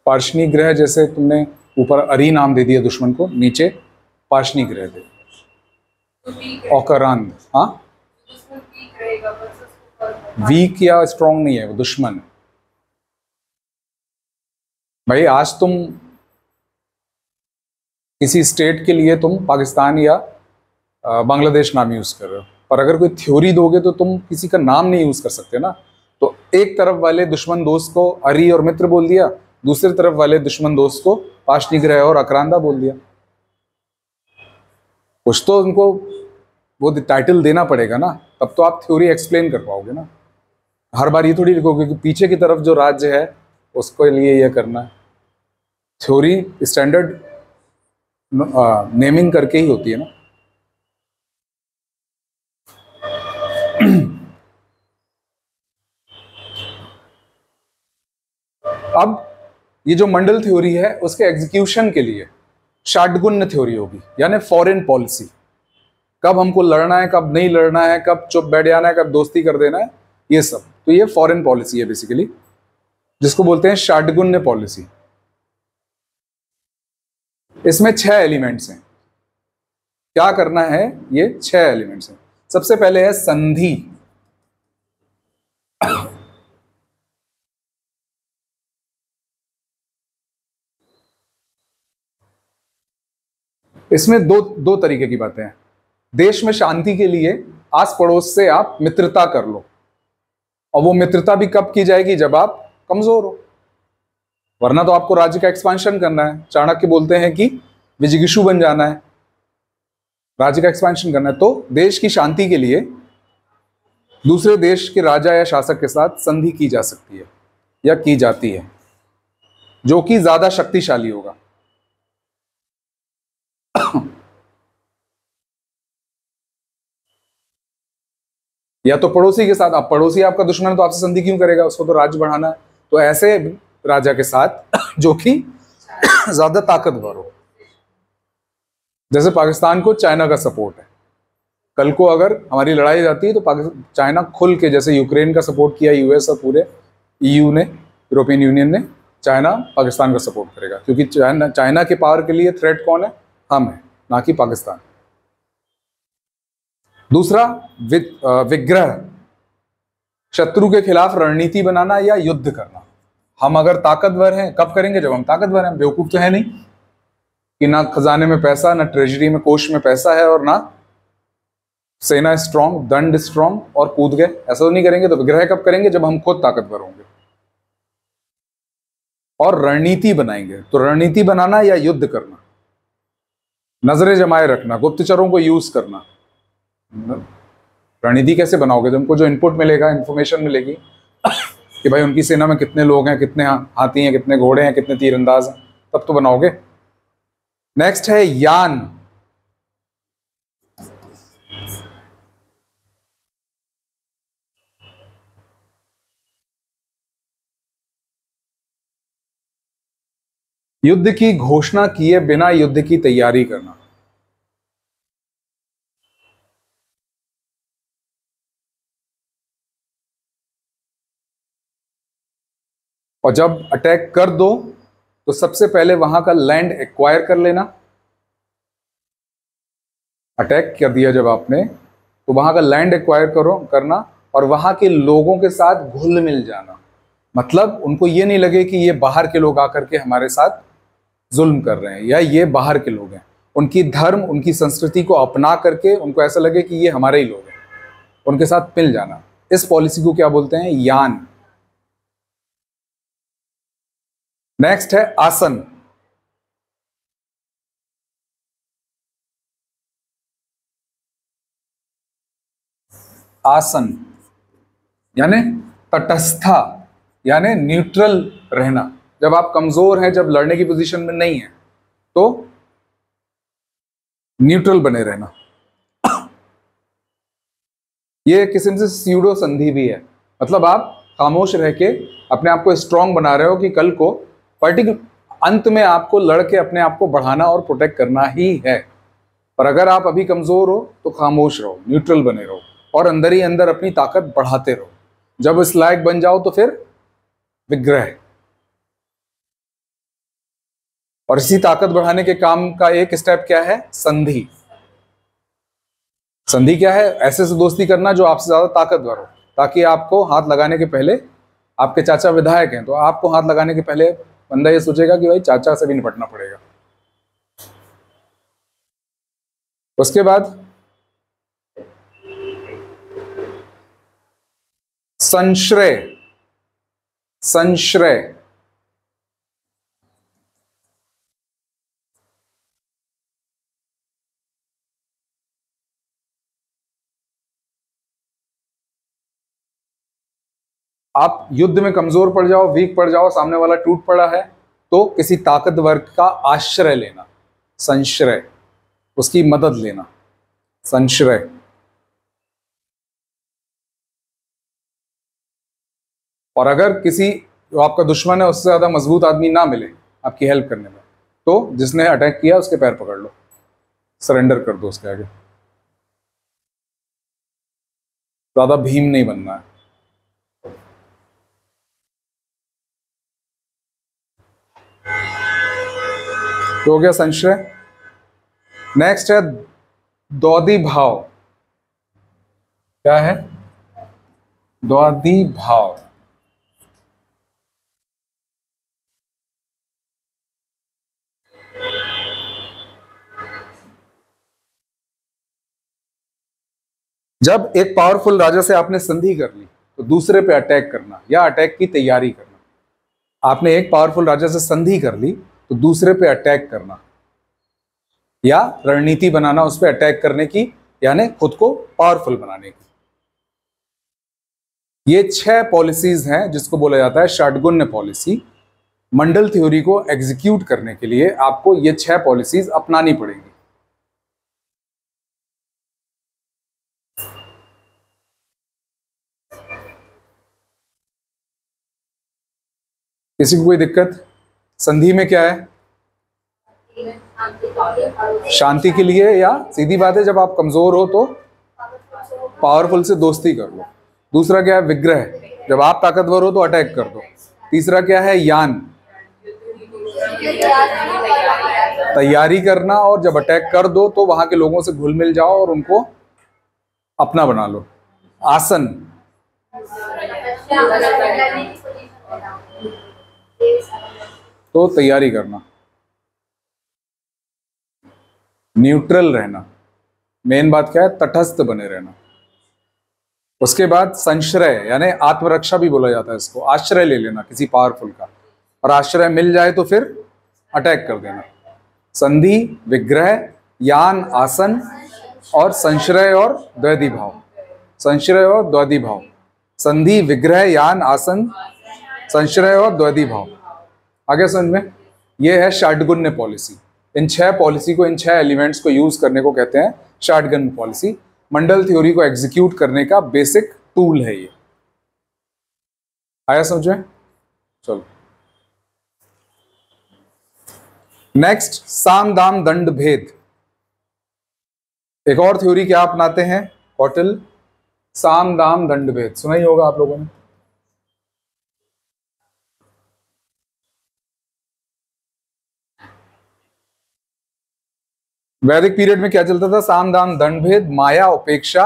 पार्षणी ग्रह, जैसे तुमने ऊपर अरि नाम दे दिया दुश्मन को, नीचे पार्षणी ग्रह दे। औकरांत, हाँ, वीक या स्ट्रॉन्ग नहीं है, वो दुश्मन है। भाई आज तुम किसी स्टेट के लिए तुम पाकिस्तान या बांग्लादेश नाम यूज कर रहे हो, पर अगर कोई थ्योरी दोगे तो तुम किसी का नाम नहीं यूज कर सकते ना। तो एक तरफ वाले दुश्मन दोस्त को अरि और मित्र बोल दिया, दूसरी तरफ वाले दुश्मन दोस्त को पार्षणी ग्रह और अक्रांता बोल दिया। कुछ तो उनको वो टाइटल देना पड़ेगा ना, तब तो आप थ्योरी एक्सप्लेन कर पाओगे ना। हर बार ये थोड़ी लिखोगे कि पीछे की तरफ जो राज्य है उसके लिए यह करना है। थ्योरी स्टैंडर्ड नेमिंग करके ही होती है ना। अब ये जो मंडल थ्योरी है उसके एग्जीक्यूशन के लिए षाड्गुण्य थ्योरी होगी, यानी फॉरेन पॉलिसी। कब हमको लड़ना है, कब नहीं लड़ना है, कब चुप बैठ जाना है, कब दोस्ती कर देना है, ये सब। तो ये फॉरेन पॉलिसी है बेसिकली, जिसको बोलते हैं षाड्गुण्य पॉलिसी। इसमें 6 एलिमेंट्स हैं। क्या करना है? ये 6 एलिमेंट्स हैं। सबसे पहले है संधि। इसमें दो तरीके की बातें हैं। देश में शांति के लिए आस पड़ोस से आप मित्रता कर लो, और वो मित्रता भी कब की जाएगी? जब आप कमजोर हो, वरना तो आपको राज्य का एक्सपांशन करना है। चाणक्य बोलते हैं कि विजिगिषु बन जाना है, राज्य का एक्सपांशन करना है। तो देश की शांति के लिए दूसरे देश के राजा या शासक के साथ संधि की जा सकती है या की जाती है, जो कि ज्यादा शक्तिशाली होगा। या तो पड़ोसी के साथ, आप पड़ोसी आपका दुश्मन है तो आपसे संधि क्यों करेगा, उसको तो राज्य बढ़ाना है। तो ऐसे राजा के साथ जो कि ज्यादा ताकतवर हो। जैसे पाकिस्तान को चाइना का सपोर्ट है, कल को अगर हमारी लड़ाई जाती है तो चाइना खुल के, जैसे यूक्रेन का सपोर्ट किया यूएस और पूरे ईयू ने, यूरोपियन यूनियन ने, चाइना पाकिस्तान का सपोर्ट करेगा, क्योंकि चाइना के पावर के लिए थ्रेट कौन है, हम है, ना कि पाकिस्तान। दूसरा विग्रह, शत्रु के खिलाफ रणनीति बनाना या युद्ध करना। हम अगर ताकतवर हैं, कब करेंगे, जब हम ताकतवर हैं। बेवकूफ तो है नहीं कि ना खजाने में पैसा, ना ट्रेजरी में, कोष में पैसा है, और ना सेना स्ट्रांग, दंड स्ट्रांग और कूद गए, ऐसा तो नहीं करेंगे। तो विग्रह कब करेंगे, जब हम खुद ताकतवर होंगे और रणनीति बनाएंगे। तो रणनीति बनाना या युद्ध करना, नजरें जमाए रखना, गुप्तचरों को यूज करना। रणनीति कैसे बनाओगे, तुमको जो इनपुट मिलेगा, इंफॉर्मेशन मिलेगी कि भाई उनकी सेना में कितने लोग हैं, कितने हाथी हैं, कितने घोड़े हैं, कितने तीरंदाज हैं, तब तो बनाओगे। नेक्स्ट है यान। युद्ध की घोषणा किए बिना युद्ध की तैयारी करना। और जब अटैक कर दो तो सबसे पहले वहां का लैंड एक्वायर कर लेना। अटैक कर दिया जब आपने, तो वहां का लैंड एक्वायर करना और वहां के लोगों के साथ घुल मिल जाना। मतलब उनको ये नहीं लगे कि ये बाहर के लोग आकर के हमारे साथ जुल्म कर रहे हैं या ये बाहर के लोग हैं। उनकी धर्म, उनकी संस्कृति को अपना करके उनको ऐसा लगे कि ये हमारे ही लोग हैं, उनके साथ मिल जाना। इस पॉलिसी को क्या बोलते हैं, यान। नेक्स्ट है आसन। आसन यानी तटस्था, यानी न्यूट्रल रहना। जब आप कमजोर हैं, जब लड़ने की पोजीशन में नहीं है, तो न्यूट्रल बने रहना। ये किस्म से स्यूडो संधि भी है, मतलब आप खामोश रह के अपने आप को स्ट्रांग बना रहे हो कि कल को पर्टिकुलर अंत में आपको लड़के अपने आप को बढ़ाना और प्रोटेक्ट करना ही है। पर अगर आप अभी कमजोर हो तो खामोश रहो, न्यूट्रल बने रहो और अंदर ही अंदर अपनी ताकत बढ़ाते रहो। जब इस लायक बन जाओ तो फिर विग्रह। और इसी ताकत बढ़ाने के काम का एक स्टेप क्या है, संधि। संधि क्या है, ऐसे से दोस्ती करना जो आपसे ज्यादा ताकतवर हो, ताकि आपको हाथ लगाने के पहले, आपके चाचा विधायक हैं तो आपको हाथ लगाने के पहले बंदा ये सोचेगा कि भाई चाचा से भी निपटना पड़ेगा। उसके बाद संश्रय। संश्रय आप युद्ध में कमजोर पड़ जाओ, वीक पड़ जाओ, सामने वाला टूट पड़ा है, तो किसी ताकतवर का आश्रय लेना, संश्रय, उसकी मदद लेना, संश्रय। और अगर किसी जो आपका दुश्मन है उससे ज्यादा मजबूत आदमी ना मिले आपकी हेल्प करने में, तो जिसने अटैक किया उसके पैर पकड़ लो, सरेंडर कर दो उसके आगे। ज्यादा भीम नहीं बनना है। तो हो गया संश्रय। नेक्स्ट है द्वौदी भाव। क्या है, द्वौदी भाव। जब एक पावरफुल राजा से आपने संधि कर ली तो दूसरे पे अटैक करना या अटैक की तैयारी करना। आपने एक पावरफुल राजा से संधि कर ली तो दूसरे पे अटैक करना या रणनीति बनाना उस पे अटैक करने की, यानी खुद को पावरफुल बनाने की। ये 6 पॉलिसीज हैं जिसको बोला जाता है षाटगुण्य पॉलिसी। मंडल थ्योरी को एग्जीक्यूट करने के लिए आपको ये 6 पॉलिसीज अपनानी पड़ेंगी। किसी को कोई दिक्कत? संधि में क्या है? शांति के लिए, या सीधी बात है जब आप कमजोर हो तो पावरफुल से दोस्ती कर लो। दूसरा क्या है? विग्रह, जब आप ताकतवर हो तो अटैक कर दो। तीसरा क्या है? यान, तैयारी करना, और जब अटैक कर दो तो वहां के लोगों से घुल मिल जाओ और उनको अपना बना लो। आसन, तो तैयारी करना। न्यूट्रल रहना, मेन बात क्या है? तटस्थ बने रहना। उसके बाद संश्रय, यानी आत्मरक्षा भी बोला जाता है इसको, आश्रय ले लेना किसी पावरफुल का, और आश्रय मिल जाए तो फिर अटैक कर देना। संधि, विग्रह, यान, आसन, और संश्रय और द्वैधी भाव। संश्रय और द्वैधी भाव, संधि, विग्रह, यान, आसन, संश्रय और द्वैधी भाव। आगे समझ में? ये है षाडगुण्य पॉलिसी। इन 6 पॉलिसी को, इन 6 एलिमेंट्स को यूज करने को कहते हैं षाडगुण्य पॉलिसी। मंडल थ्योरी को एग्जीक्यूट करने का बेसिक टूल है ये। आया समझ में? चलो नेक्स्ट, साम दाम दंड भेद। एक और थ्योरी क्या अपनाते हैं कौटिल्य? साम दाम दंड भेद, सुना ही होगा आप लोगों ने। वैदिक पीरियड में क्या चलता था? साम दाम दंड भेद, माया, उपेक्षा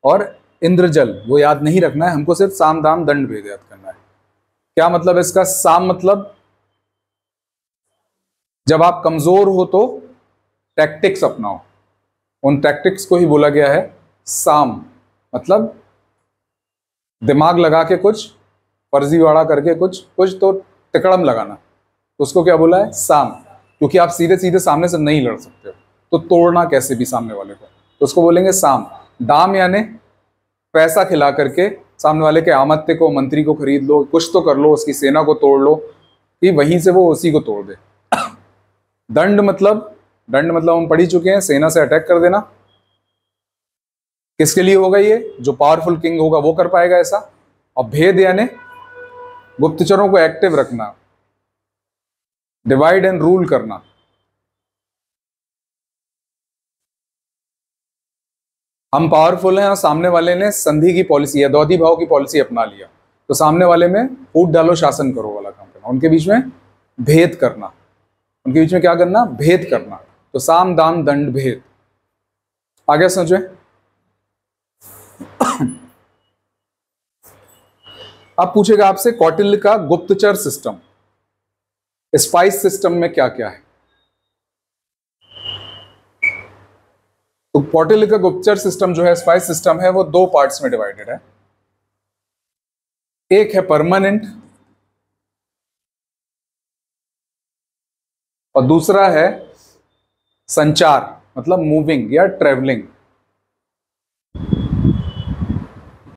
और इंद्रजल। वो याद नहीं रखना है हमको, सिर्फ साम दाम दंड भेद याद करना है। क्या मतलब है इसका? साम मतलब जब आप कमजोर हो तो टैक्टिक्स अपनाओ, उन टैक्टिक्स को ही बोला गया है साम। मतलब दिमाग लगा के कुछ फर्जीवाड़ा करके कुछ तो तिकड़म लगाना, तो उसको क्या बोला है? साम। क्योंकि आप सीधे सीधे सामने से नहीं लड़ सकते हो, तो तोड़ना कैसे भी सामने वाले को, तो उसको बोलेंगे साम। दाम यानी पैसा खिला करके सामने वाले के आमत्य को, मंत्री को खरीद लो, कुछ तो कर लो, उसकी सेना को तोड़ लो कि वहीं से वो उसी को तोड़ दे। दंड मतलब हम पढ़ ही चुके हैं, सेना से अटैक कर देना। किसके लिए होगा ये? जो पावरफुल किंग होगा वो कर पाएगा ऐसा। और भेद यानी गुप्तचरों को एक्टिव रखना, डिवाइड एंड रूल करना। हम पावरफुल हैं और सामने वाले ने संधि की पॉलिसी या द्वैधी भाव की पॉलिसी अपना लिया, तो सामने वाले में फूट डालो, शासन करो वाला काम करना। उनके बीच में भेद करना, उनके बीच में क्या करना? भेद करना। तो साम दाम दंड भेद। आगे समझे? अब पूछेगा आपसे कौटिल्य का गुप्तचर सिस्टम, स्पाइस सिस्टम में क्या क्या है। तो कौटिल्य का गुप्तचर सिस्टम जो है, स्पाइस सिस्टम है, वो 2 पार्ट्स में डिवाइडेड है। एक है परमानेंट और दूसरा है संचार, मतलब मूविंग या ट्रेवलिंग।